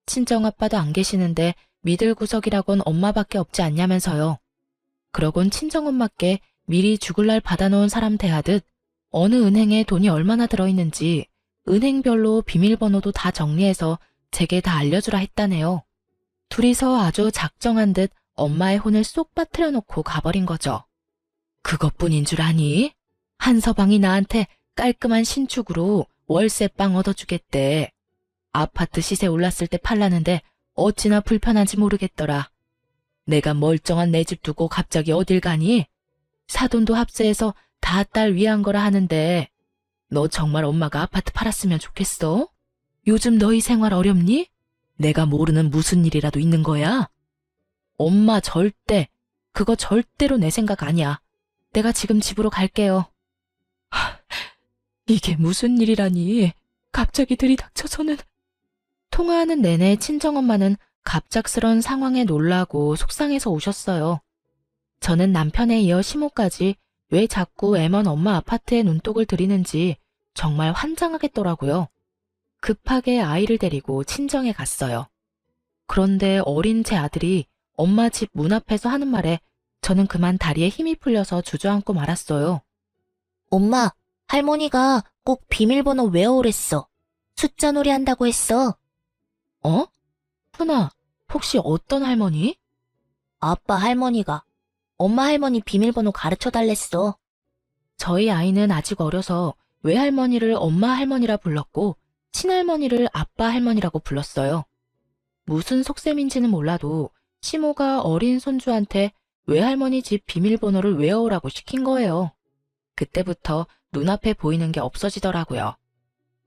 친정아빠도 안 계시는데 믿을 구석이라곤 엄마밖에 없지 않냐면서요. 그러곤 친정엄마께 미리 죽을 날 받아놓은 사람 대하듯 어느 은행에 돈이 얼마나 들어있는지 은행별로 비밀번호도 다 정리해서 제게 다 알려주라 했다네요. 둘이서 아주 작정한 듯 엄마의 혼을 쏙 빠뜨려 놓고 가버린 거죠. 그것뿐인 줄 아니? 한서방이 나한테 깔끔한 신축으로 월세방 얻어주겠대. 아파트 시세 올랐을 때 팔라는데 어찌나 불편한지 모르겠더라. 내가 멀쩡한 내 집 두고 갑자기 어딜 가니? 사돈도 합세해서 다 딸 위한 거라 하는데 너 정말 엄마가 아파트 팔았으면 좋겠어? 요즘 너희 생활 어렵니? 내가 모르는 무슨 일이라도 있는 거야? 엄마 그거 절대로 내 생각 아니야. 내가 지금 집으로 갈게요. 이게 무슨 일이라니. 갑자기 들이닥쳐서는. 통화하는 내내 친정엄마는 갑작스런 상황에 놀라고 속상해서 오셨어요. 저는 남편에 이어 시모까지 왜 자꾸 M1 엄마 아파트에 눈독을 들이는지 정말 환장하겠더라고요. 급하게 아이를 데리고 친정에 갔어요. 그런데 어린 제 아들이 엄마 집 문 앞에서 하는 말에 저는 그만 다리에 힘이 풀려서 주저앉고 말았어요. 엄마, 할머니가 꼭 비밀번호 외워오랬어. 숫자 놀이 한다고 했어. 어? 푸나, 혹시 어떤 할머니? 아빠 할머니가. 엄마 할머니 비밀번호 가르쳐 달랬어. 저희 아이는 아직 어려서 외할머니를 엄마 할머니라 불렀고 친할머니를 아빠 할머니라고 불렀어요. 무슨 속셈인지는 몰라도 시모가 어린 손주한테 외할머니 집 비밀번호를 외워오라고 시킨 거예요. 그때부터 눈앞에 보이는 게 없어지더라고요.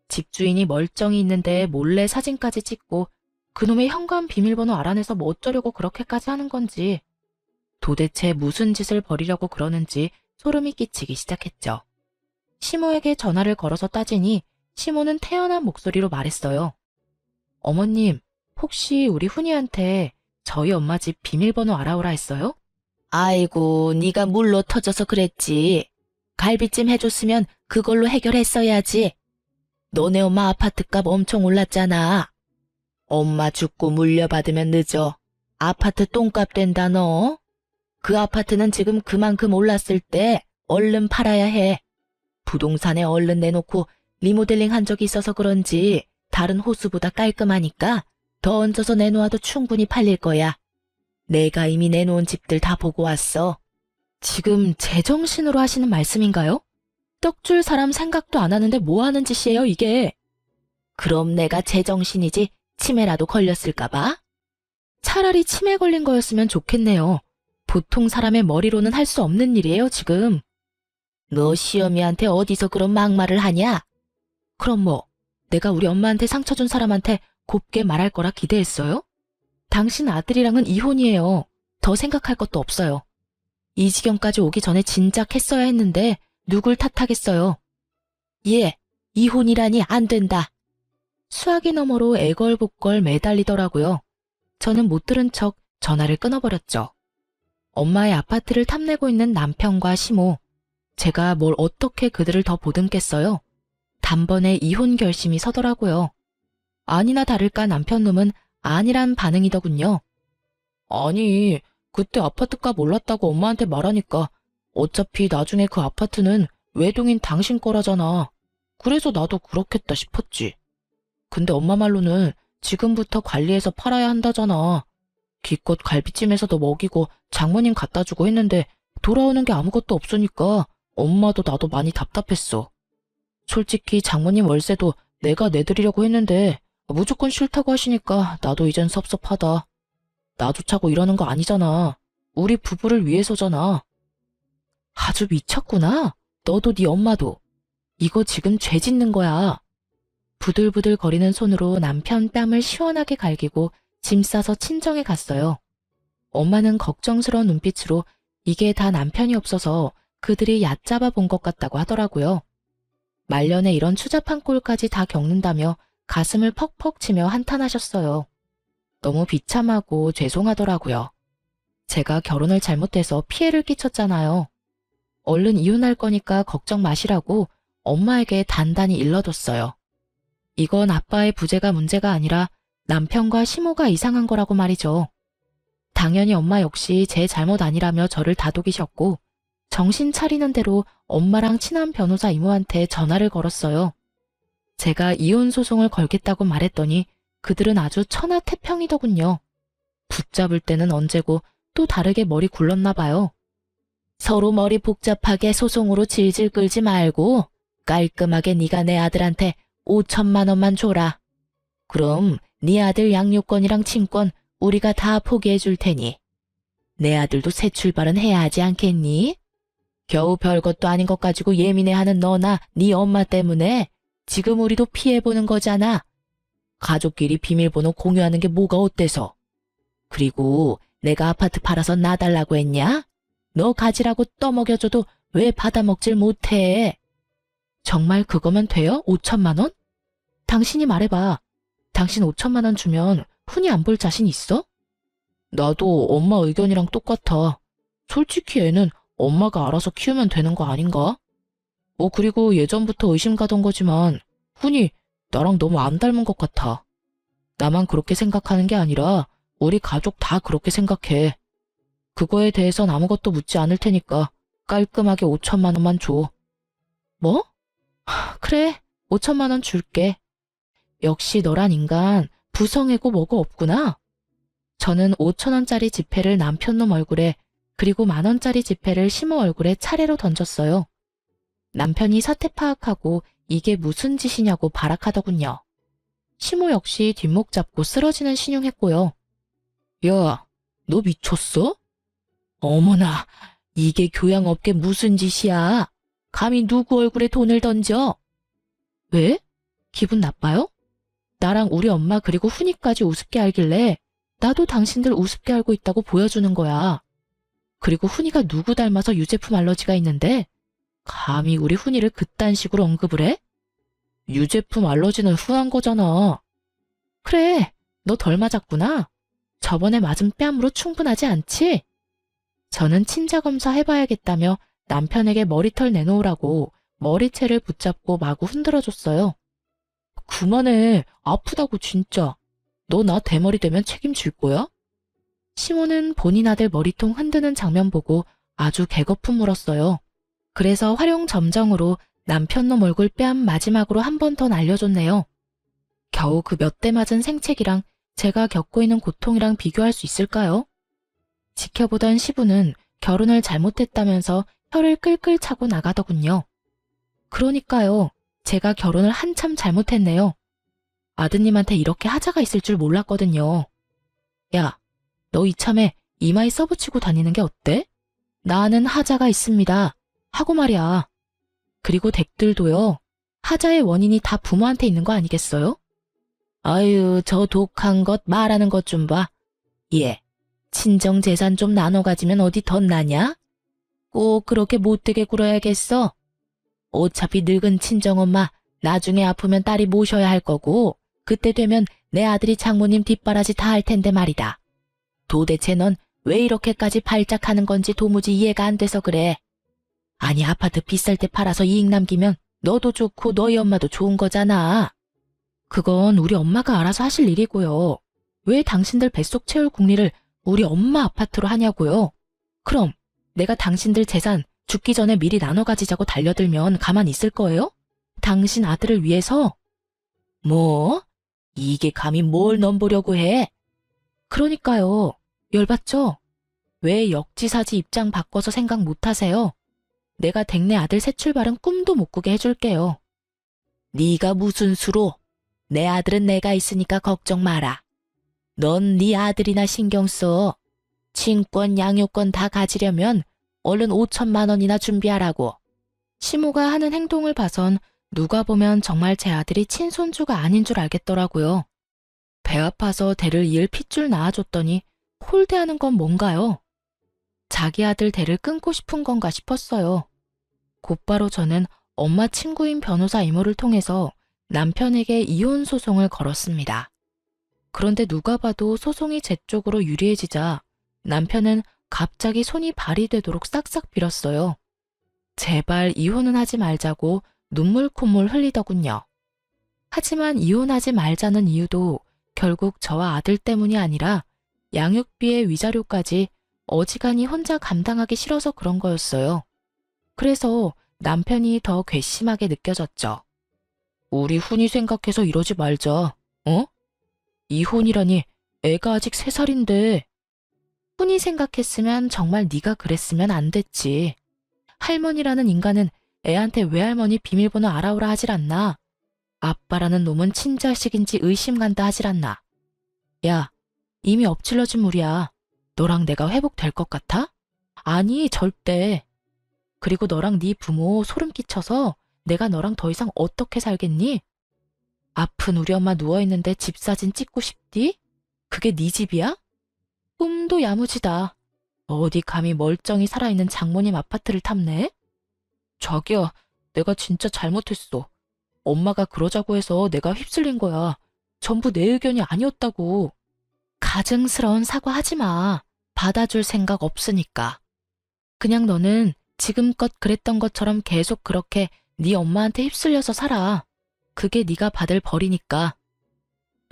집주인이 멀쩡히 있는데 몰래 사진까지 찍고 그놈의 현관 비밀번호 알아내서 뭐 어쩌려고 그렇게까지 하는 건지, 도대체 무슨 짓을 벌이려고 그러는지 소름이 끼치기 시작했죠. 시모에게 전화를 걸어서 따지니 시모는 태연한 목소리로 말했어요. 어머님, 혹시 우리 훈이한테 저희 엄마 집 비밀번호 알아오라 했어요? 아이고, 네가 물로 터져서 그랬지. 갈비찜 해줬으면 그걸로 해결했어야지. 너네 엄마 아파트값 엄청 올랐잖아. 엄마 죽고 물려받으면 늦어. 아파트 똥값 된다 너. 그 아파트는 지금 그만큼 올랐을 때 얼른 팔아야 해. 부동산에 얼른 내놓고 리모델링 한 적이 있어서 그런지 다른 호수보다 깔끔하니까 더 얹어서 내놓아도 충분히 팔릴 거야. 내가 이미 내놓은 집들 다 보고 왔어. 지금 제정신으로 하시는 말씀인가요? 떡줄 사람 생각도 안 하는데 뭐 하는 짓이에요, 이게? 그럼 내가 제정신이지 치매라도 걸렸을까봐? 차라리 치매 걸린 거였으면 좋겠네요. 보통 사람의 머리로는 할 수 없는 일이에요, 지금. 너 시어미한테 어디서 그런 막말을 하냐? 그럼 뭐, 내가 우리 엄마한테 상처 준 사람한테 곱게 말할 거라 기대했어요? 당신 아들이랑은 이혼이에요. 더 생각할 것도 없어요. 이 지경까지 오기 전에 진작 했어야 했는데 누굴 탓하겠어요. 예, 이혼이라니 안 된다. 수화기 너머로 애걸복걸 매달리더라고요. 저는 못 들은 척 전화를 끊어버렸죠. 엄마의 아파트를 탐내고 있는 남편과 시모. 제가 뭘 어떻게 그들을 더 보듬겠어요? 단번에 이혼 결심이 서더라고요. 아니나 다를까 남편놈은 아니란 반응이더군요. 아니, 그때 아파트값 올랐다고 엄마한테 말하니까 어차피 나중에 그 아파트는 외동인 당신 거라잖아. 그래서 나도 그렇겠다 싶었지. 근데 엄마 말로는 지금부터 관리해서 팔아야 한다잖아. 기껏 갈비찜에서도 먹이고 장모님 갖다 주고 했는데 돌아오는 게 아무것도 없으니까 엄마도 나도 많이 답답했어. 솔직히 장모님 월세도 내가 내드리려고 했는데 무조건 싫다고 하시니까 나도 이젠 섭섭하다. 나조차고 이러는 거 아니잖아. 우리 부부를 위해서잖아. 아주 미쳤구나. 너도 네 엄마도. 이거 지금 죄 짓는 거야. 부들부들 거리는 손으로 남편 뺨을 시원하게 갈기고 짐 싸서 친정에 갔어요. 엄마는 걱정스러운 눈빛으로 이게 다 남편이 없어서 그들이 얕잡아 본 것 같다고 하더라고요. 말년에 이런 추잡한 꼴까지 다 겪는다며 가슴을 퍽퍽 치며 한탄하셨어요. 너무 비참하고 죄송하더라고요. 제가 결혼을 잘못해서 피해를 끼쳤잖아요. 얼른 이혼할 거니까 걱정 마시라고 엄마에게 단단히 일러뒀어요. 이건 아빠의 부재가 문제가 아니라 남편과 시모가 이상한 거라고 말이죠. 당연히 엄마 역시 제 잘못 아니라며 저를 다독이셨고 정신 차리는 대로 엄마랑 친한 변호사 이모한테 전화를 걸었어요. 제가 이혼 소송을 걸겠다고 말했더니 그들은 아주 천하태평이더군요. 붙잡을 때는 언제고 또 다르게 머리 굴렀나 봐요. 서로 머리 복잡하게 소송으로 질질 끌지 말고 깔끔하게 네가 내 아들한테 5천만 원만 줘라. 그럼 네 아들 양육권이랑 친권 우리가 다 포기해 줄 테니. 내 아들도 새 출발은 해야 하지 않겠니? 겨우 별것도 아닌 것 가지고 예민해하는 너나 네 엄마 때문에 지금 우리도 피해보는 거잖아. 가족끼리 비밀번호 공유하는 게 뭐가 어때서? 그리고 내가 아파트 팔아서 놔달라고 했냐? 너 가지라고 떠먹여줘도 왜 받아먹질 못해? 정말 그거면 돼요? 5천만 원? 당신이 말해봐. 당신 5천만 원 주면 훈이 안 볼 자신 있어? 나도 엄마 의견이랑 똑같아. 솔직히 애는 엄마가 알아서 키우면 되는 거 아닌가? 그리고 예전부터 의심 가던 거지만 훈이 나랑 너무 안 닮은 것 같아. 나만 그렇게 생각하는 게 아니라 우리 가족 다 그렇게 생각해. 그거에 대해선 아무것도 묻지 않을 테니까 깔끔하게 5천만 원만 줘. 뭐? 그래, 5천만 원 줄게. 역시 너란 인간 부성애고 뭐고 없구나. 저는 5천 원짜리 지폐를 남편놈 얼굴에 그리고 10,000원짜리 지폐를 시모 얼굴에 차례로 던졌어요. 남편이 사태 파악하고 이게 무슨 짓이냐고 발악하더군요. 시모 역시 뒷목 잡고 쓰러지는 신용했고요. 야, 너 미쳤어? 어머나, 이게 교양업계 무슨 짓이야? 감히 누구 얼굴에 돈을 던져? 왜? 기분 나빠요? 나랑 우리 엄마 그리고 훈이까지 우습게 알길래 나도 당신들 우습게 알고 있다고 보여주는 거야. 그리고 훈이가 누구 닮아서 유제품 알러지가 있는데 감히 우리 훈이를 그딴 식으로 언급을 해? 유제품 알러지는 흔한 거잖아. 그래, 너 덜 맞았구나. 저번에 맞은 뺨으로 충분하지 않지? 저는 친자검사 해봐야겠다며 남편에게 머리털 내놓으라고 머리채를 붙잡고 마구 흔들어줬어요. 그만해. 아프다고 진짜. 너 나 대머리 되면 책임질 거야? 시모는 본인 아들 머리통 흔드는 장면 보고 아주 개거품 물었어요. 그래서 활용점정으로 남편놈 얼굴 뺨 마지막으로 한 번 더 날려줬네요. 겨우 그 몇 대 맞은 생채기랑 제가 겪고 있는 고통이랑 비교할 수 있을까요? 지켜보던 시부는 결혼을 잘못했다면서 혀를 끌끌 차고 나가더군요. 그러니까요. 제가 결혼을 한참 잘못했네요. 아드님한테 이렇게 하자가 있을 줄 몰랐거든요. 야, 너 이참에 이마에 써붙이고 다니는 게 어때? 나는 하자가 있습니다. 하고 말이야. 그리고 댁들도요. 하자의 원인이 다 부모한테 있는 거 아니겠어요? 아유, 저 독한 것 말하는 것 좀 봐. 예, 친정 재산 좀 나눠 가지면 어디 덧나냐? 꼭 그렇게 못되게 굴어야겠어. 어차피 늙은 친정엄마 나중에 아프면 딸이 모셔야 할 거고 그때 되면 내 아들이 장모님 뒷바라지 다 할 텐데 말이다. 도대체 넌 왜 이렇게까지 발작하는 건지 도무지 이해가 안 돼서 그래. 아니 아파트 비쌀 때 팔아서 이익 남기면 너도 좋고 너희 엄마도 좋은 거잖아. 그건 우리 엄마가 알아서 하실 일이고요. 왜 당신들 뱃속 채울 궁리를 우리 엄마 아파트로 하냐고요. 그럼 내가 당신들 재산 죽기 전에 미리 나눠 가지자고 달려들면 가만히 있을 거예요? 당신 아들을 위해서? 뭐? 이게 감히 뭘 넘보려고 해? 그러니까요. 열받죠? 왜 역지사지 입장 바꿔서 생각 못 하세요? 내가 댁내 아들 새 출발은 꿈도 못 꾸게 해줄게요. 네가 무슨 수로? 내 아들은 내가 있으니까 걱정 마라. 넌 네 아들이나 신경 써. 친권, 양육권 다 가지려면 얼른 5천만 원이나 준비하라고. 시모가 하는 행동을 봐선 누가 보면 정말 제 아들이 친손주가 아닌 줄 알겠더라고요. 배 아파서 대를 이을 핏줄 낳아줬더니 홀대하는 건 뭔가요? 자기 아들 대를 끊고 싶은 건가 싶었어요. 곧바로 저는 엄마 친구인 변호사 이모를 통해서 남편에게 이혼 소송을 걸었습니다. 그런데 누가 봐도 소송이 제 쪽으로 유리해지자 남편은 갑자기 손이 발이 되도록 싹싹 빌었어요. 제발 이혼은 하지 말자고 눈물 콧물 흘리더군요. 하지만 이혼하지 말자는 이유도 결국 저와 아들 때문이 아니라 양육비의 위자료까지 어지간히 혼자 감당하기 싫어서 그런 거였어요. 그래서 남편이 더 괘씸하게 느껴졌죠. 우리 훈이 생각해서 이러지 말자. 어? 이혼이라니 애가 아직 3살인데. 훈이 생각했으면 정말 네가 그랬으면 안 됐지. 할머니라는 인간은 애한테 외할머니 비밀번호 알아오라 하질 않나. 아빠라는 놈은 친자식인지 의심간다 하질 않나. 야, 이미 엎질러진 물이야. 너랑 내가 회복될 것 같아? 아니, 절대. 그리고 너랑 네 부모 소름 끼쳐서 내가 너랑 더 이상 어떻게 살겠니? 아픈 우리 엄마 누워있는데 집 사진 찍고 싶디? 그게 네 집이야? 꿈도 야무지다. 어디 감히 멀쩡히 살아있는 장모님 아파트를 탐내? 자기야, 내가 진짜 잘못했어. 엄마가 그러자고 해서 내가 휩쓸린 거야. 전부 내 의견이 아니었다고. 가증스러운 사과하지 마. 받아줄 생각 없으니까. 그냥 너는 지금껏 그랬던 것처럼 계속 그렇게 네 엄마한테 휩쓸려서 살아. 그게 네가 받을 벌이니까.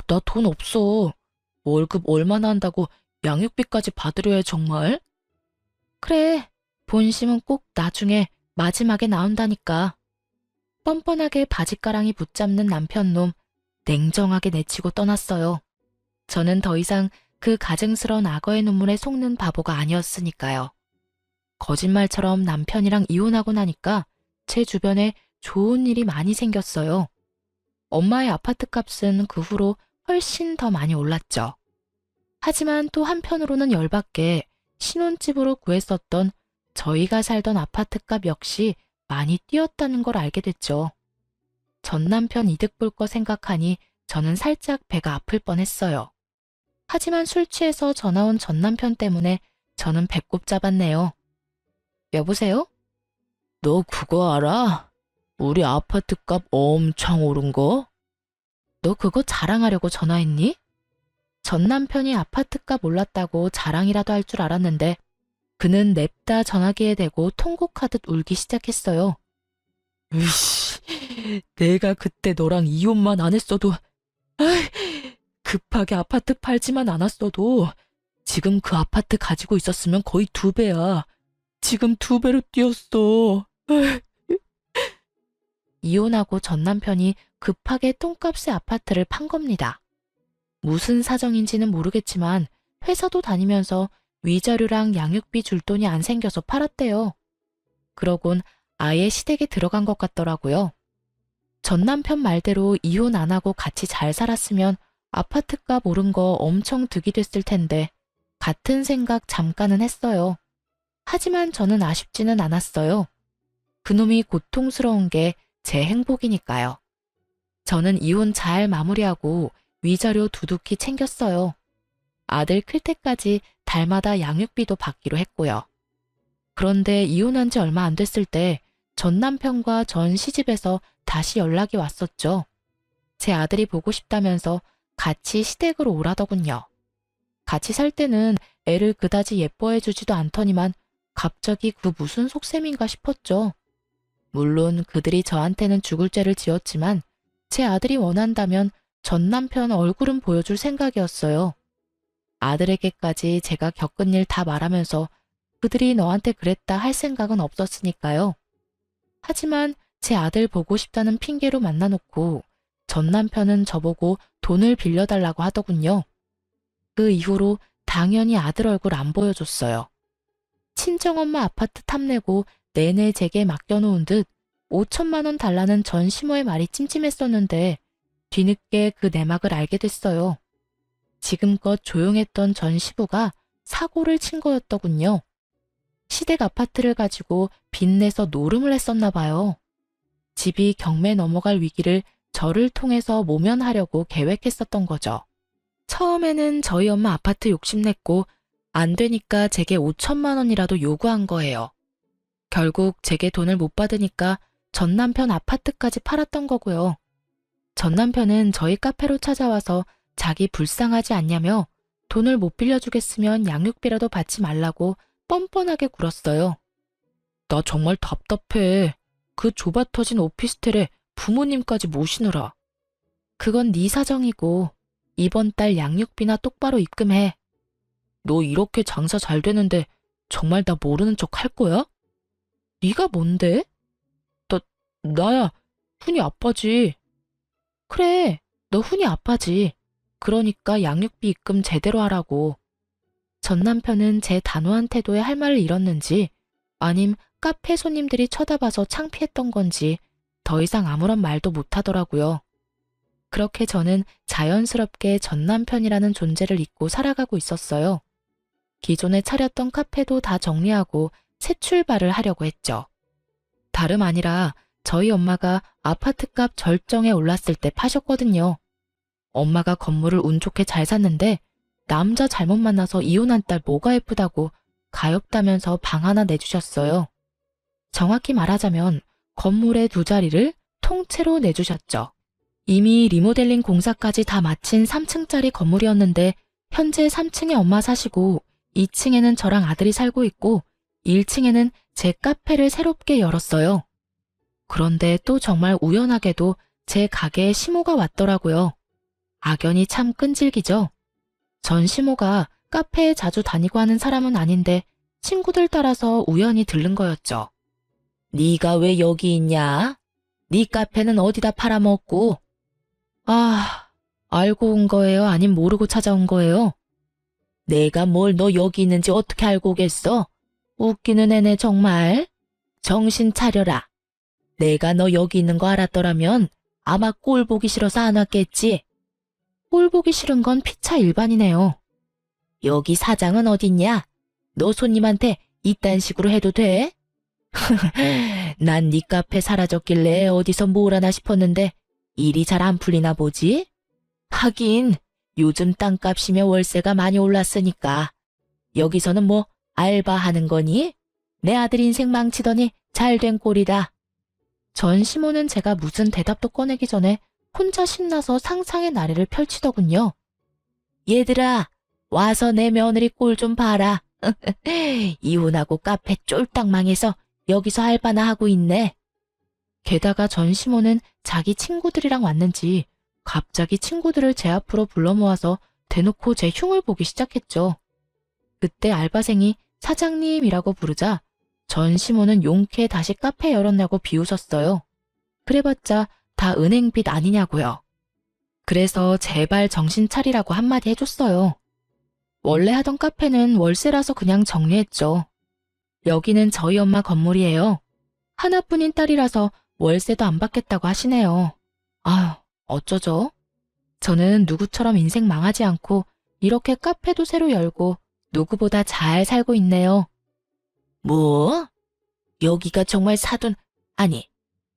나 돈 없어. 월급 얼마나 한다고 양육비까지 받으려 해 정말? 그래, 본심은 꼭 나중에 마지막에 나온다니까. 뻔뻔하게 바짓가랑이 붙잡는 남편놈 냉정하게 내치고 떠났어요. 저는 더 이상 그 가증스러운 악어의 눈물에 속는 바보가 아니었으니까요. 거짓말처럼 남편이랑 이혼하고 나니까 제 주변에 좋은 일이 많이 생겼어요. 엄마의 아파트 값은 그 후로 훨씬 더 많이 올랐죠. 하지만 또 한편으로는 열받게 신혼집으로 구했었던 저희가 살던 아파트 값 역시 많이 뛰었다는 걸 알게 됐죠. 전 남편 이득 볼 거 생각하니 저는 살짝 배가 아플 뻔했어요. 하지만 술 취해서 전화 온 전 남편 때문에 저는 배꼽 잡았네요. 여보세요? 너 그거 알아? 우리 아파트 값 엄청 오른 거? 너 그거 자랑하려고 전화했니? 전 남편이 아파트 값 올랐다고 자랑이라도 할 줄 알았는데 그는 냅다 전화기에 대고 통곡하듯 울기 시작했어요. 으이씨, 내가 그때 너랑 이혼만 안 했어도, 급하게 아파트 팔지만 않았어도 지금 그 아파트 가지고 있었으면 거의 2배야. 지금 2배로 뛰었어. 이혼하고 전 남편이 급하게 똥값의 아파트를 판 겁니다. 무슨 사정인지는 모르겠지만 회사도 다니면서 위자료랑 양육비 줄 돈이 안 생겨서 팔았대요. 그러곤 아예 시댁에 들어간 것 같더라고요. 전 남편 말대로 이혼 안 하고 같이 잘 살았으면 아파트값 오른 거 엄청 득이 됐을 텐데 같은 생각 잠깐은 했어요. 하지만 저는 아쉽지는 않았어요. 그놈이 고통스러운 게 제 행복이니까요. 저는 이혼 잘 마무리하고 위자료 두둑히 챙겼어요. 아들 클 때까지 달마다 양육비도 받기로 했고요. 그런데 이혼한 지 얼마 안 됐을 때 전 남편과 전 시집에서 다시 연락이 왔었죠. 제 아들이 보고 싶다면서 같이 시댁으로 오라더군요. 같이 살 때는 애를 그다지 예뻐해 주지도 않더니만 갑자기 그 무슨 속셈인가 싶었죠. 물론 그들이 저한테는 죽을 죄를 지었지만 제 아들이 원한다면 전 남편 얼굴은 보여줄 생각이었어요. 아들에게까지 제가 겪은 일 다 말하면서 그들이 너한테 그랬다 할 생각은 없었으니까요. 하지만 제 아들 보고 싶다는 핑계로 만나놓고 전 남편은 저보고 돈을 빌려달라고 하더군요. 그 이후로 당연히 아들 얼굴 안 보여줬어요. 친정엄마 아파트 탐내고 내내 제게 맡겨놓은 듯 5천만 원 달라는 전 시모의 말이 찜찜했었는데 뒤늦게 그 내막을 알게 됐어요. 지금껏 조용했던 전 시부가 사고를 친 거였더군요. 시댁 아파트를 가지고 빚내서 노름을 했었나 봐요. 집이 경매 넘어갈 위기를 저를 통해서 모면하려고 계획했었던 거죠. 처음에는 저희 엄마 아파트 욕심냈고 안 되니까 제게 5천만 원이라도 요구한 거예요. 결국 제게 돈을 못 받으니까 전 남편 아파트까지 팔았던 거고요. 전 남편은 저희 카페로 찾아와서 자기 불쌍하지 않냐며 돈을 못 빌려주겠으면 양육비라도 받지 말라고 뻔뻔하게 굴었어요. 나 정말 답답해. 그 좁아터진 오피스텔에 부모님까지 모시느라. 그건 네 사정이고 이번 달 양육비나 똑바로 입금해. 너 이렇게 장사 잘 되는데 정말 나 모르는 척 할 거야? 네가 뭔데? 나야 훈이 아빠지. 그래, 너 훈이 아빠지. 그러니까 양육비 입금 제대로 하라고. 전 남편은 제 단호한 태도에 할 말을 잃었는지 아님 카페 손님들이 쳐다봐서 창피했던 건지 더 이상 아무런 말도 못하더라고요. 그렇게 저는 자연스럽게 전 남편이라는 존재를 잊고 살아가고 있었어요. 기존에 차렸던 카페도 다 정리하고 새 출발을 하려고 했죠. 다름 아니라 저희 엄마가 아파트값 절정에 올랐을 때 파셨거든요. 엄마가 건물을 운 좋게 잘 샀는데 남자 잘못 만나서 이혼한 딸 뭐가 예쁘다고 가엾다면서 방 하나 내주셨어요. 정확히 말하자면 건물의 2자리를 통째로 내주셨죠. 이미 리모델링 공사까지 다 마친 3층짜리 건물이었는데 현재 3층에 엄마 사시고 2층에는 저랑 아들이 살고 있고 1층에는 제 카페를 새롭게 열었어요. 그런데 또 정말 우연하게도 제 가게에 시모가 왔더라고요. 악연이 참 끈질기죠. 전시모가 카페에 자주 다니고 하는 사람은 아닌데 친구들 따라서 우연히 들른 거였죠. 네가 왜 여기 있냐? 네 카페는 어디다 팔아먹고? 아, 알고 온 거예요? 아님 모르고 찾아온 거예요? 내가 뭘 너 여기 있는지 어떻게 알고 오겠어? 웃기는 애네 정말. 정신 차려라. 내가 너 여기 있는 거 알았더라면 아마 꼴 보기 싫어서 안 왔겠지. 꼴 보기 싫은 건 피차 일반이네요. 여기 사장은 어딨냐? 너 손님한테 이딴 식으로 해도 돼? 난 네 카페 사라졌길래 어디서 뭘 하나 싶었는데 일이 잘 안 풀리나 보지? 하긴 요즘 땅값이며 월세가 많이 올랐으니까 여기서는 뭐 알바하는 거니? 내 아들 인생 망치더니 잘된 꼴이다. 전시모는 제가 무슨 대답도 꺼내기 전에 혼자 신나서 상상의 나래를 펼치더군요. 얘들아, 와서 내 며느리 꼴 좀 봐라. 이혼하고 카페 쫄딱 망해서 여기서 알바나 하고 있네. 게다가 전시모는 자기 친구들이랑 왔는지 갑자기 친구들을 제 앞으로 불러 모아서 대놓고 제 흉을 보기 시작했죠. 그때 알바생이 사장님이라고 부르자 전시모는 용케 다시 카페 열었냐고 비웃었어요. 그래봤자 다 은행빚 아니냐고요. 그래서 제발 정신 차리라고 한마디 해줬어요. 원래 하던 카페는 월세라서 그냥 정리했죠. 여기는 저희 엄마 건물이에요. 하나뿐인 딸이라서 월세도 안 받겠다고 하시네요. 아휴, 어쩌죠? 저는 누구처럼 인생 망하지 않고 이렇게 카페도 새로 열고 누구보다 잘 살고 있네요. 뭐? 여기가 정말 아니,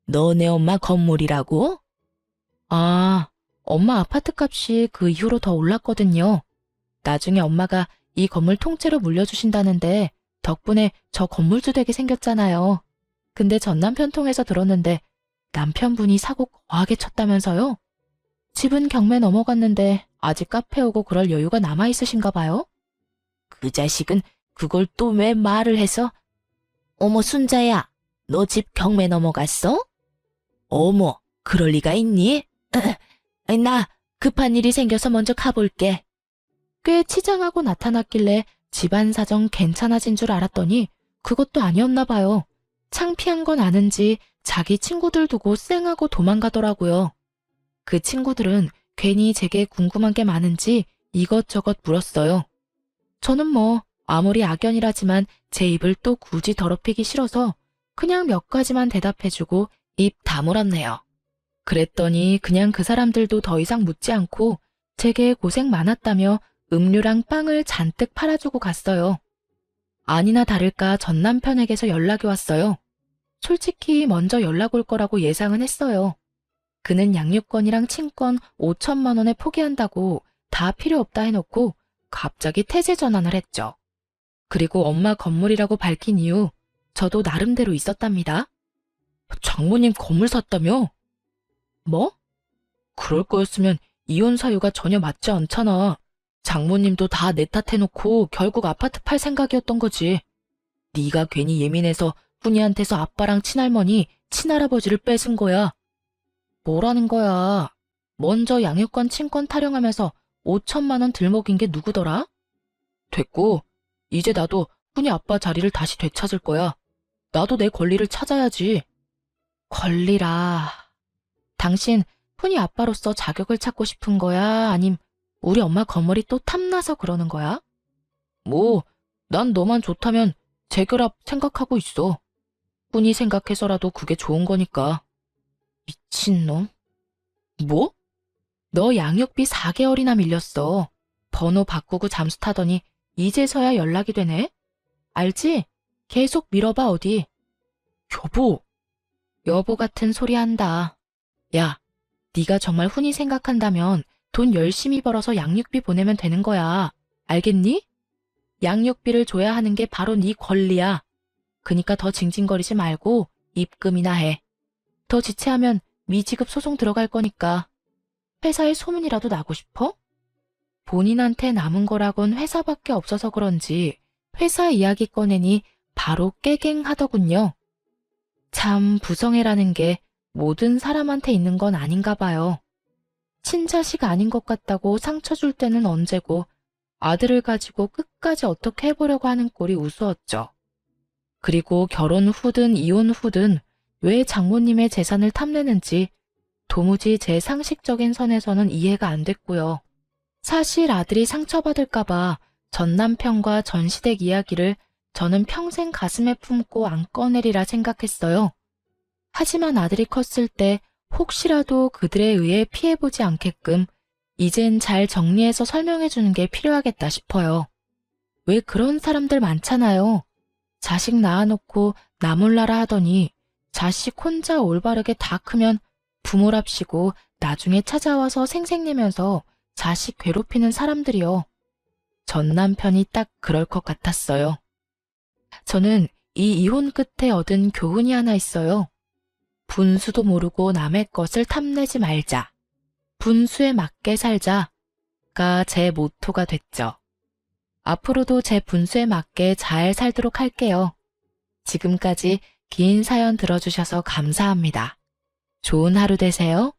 너네 엄마 건물이라고? 아, 엄마 아파트 값이 그 이후로 더 올랐거든요. 나중에 엄마가 이 건물 통째로 물려주신다는데 덕분에 저 건물주 되게 생겼잖아요. 근데 전 남편 통해서 들었는데 남편분이 사고 거하게 쳤다면서요? 집은 경매 넘어갔는데 아직 카페 오고 그럴 여유가 남아있으신가 봐요? 그 자식은 그걸 또 왜 말을 해서? 어머 순자야, 너 집 경매 넘어갔어? 어머, 그럴 리가 있니? 나 급한 일이 생겨서 먼저 가볼게. 꽤 치장하고 나타났길래 집안 사정 괜찮아진 줄 알았더니 그것도 아니었나 봐요. 창피한 건 아는지 자기 친구들 두고 쌩하고 도망가더라고요. 그 친구들은 괜히 제게 궁금한 게 많은지 이것저것 물었어요. 저는 뭐 아무리 악연이라지만 제 입을 또 굳이 더럽히기 싫어서 그냥 몇 가지만 대답해주고 입 다물었네요. 그랬더니 그냥 그 사람들도 더 이상 묻지 않고 제게 고생 많았다며 음료랑 빵을 잔뜩 팔아주고 갔어요. 아니나 다를까 전 남편에게서 연락이 왔어요. 솔직히 먼저 연락 올 거라고 예상은 했어요. 그는 양육권이랑 친권 5천만 원에 포기한다고 다 필요 없다 해놓고 갑자기 태세 전환을 했죠. 그리고 엄마 건물이라고 밝힌 이유 저도 나름대로 있었답니다. 장모님 건물 샀다며? 뭐? 그럴 거였으면 이혼 사유가 전혀 맞지 않잖아. 장모님도 다 내 탓해놓고 결국 아파트 팔 생각이었던 거지. 네가 괜히 예민해서 훈이한테서 아빠랑 친할머니, 친할아버지를 뺏은 거야. 뭐라는 거야. 먼저 양육권 친권 타령하면서 5천만 원 들먹인 게 누구더라? 됐고, 이제 나도 훈이 아빠 자리를 다시 되찾을 거야. 나도 내 권리를 찾아야지. 권리라. 당신 훈이 아빠로서 자격을 찾고 싶은 거야? 아님 우리 엄마 건물이 또 탐나서 그러는 거야? 뭐, 난 너만 좋다면 재결합 생각하고 있어. 훈이 생각해서라도 그게 좋은 거니까. 미친놈. 뭐? 너 양육비 4개월이나 밀렸어. 번호 바꾸고 잠수 타더니 이제서야 연락이 되네? 알지? 계속 밀어봐 어디. 여보. 여보 같은 소리 한다. 야, 네가 정말 훈이 생각한다면 돈 열심히 벌어서 양육비 보내면 되는 거야. 알겠니? 양육비를 줘야 하는 게 바로 네 권리야. 그니까 더 징징거리지 말고 입금이나 해. 더 지체하면 미지급 소송 들어갈 거니까. 회사에 소문이라도 나고 싶어? 본인한테 남은 거라곤 회사밖에 없어서 그런지 회사 이야기 꺼내니 바로 깨갱하더군요. 참 부성애라는 게 모든 사람한테 있는 건 아닌가 봐요. 친자식 아닌 것 같다고 상처 줄 때는 언제고 아들을 가지고 끝까지 어떻게 해보려고 하는 꼴이 우스웠죠. 그리고 결혼 후든 이혼 후든 왜 장모님의 재산을 탐내는지 도무지 제 상식적인 선에서는 이해가 안 됐고요. 사실 아들이 상처받을까봐 전 남편과 전 시댁 이야기를 저는 평생 가슴에 품고 안 꺼내리라 생각했어요. 하지만 아들이 컸을 때 혹시라도 그들에 의해 피해보지 않게끔 이젠 잘 정리해서 설명해주는 게 필요하겠다 싶어요. 왜 그런 사람들 많잖아요. 자식 낳아놓고 나 몰라라 하더니 자식 혼자 올바르게 다 크면 부모랍시고 나중에 찾아와서 생색내면서 자식 괴롭히는 사람들이요. 전 남편이 딱 그럴 것 같았어요. 저는 이 이혼 끝에 얻은 교훈이 하나 있어요. 분수도 모르고 남의 것을 탐내지 말자. 분수에 맞게 살자가 제 모토가 됐죠. 앞으로도 제 분수에 맞게 잘 살도록 할게요. 지금까지 긴 사연 들어주셔서 감사합니다. 좋은 하루 되세요.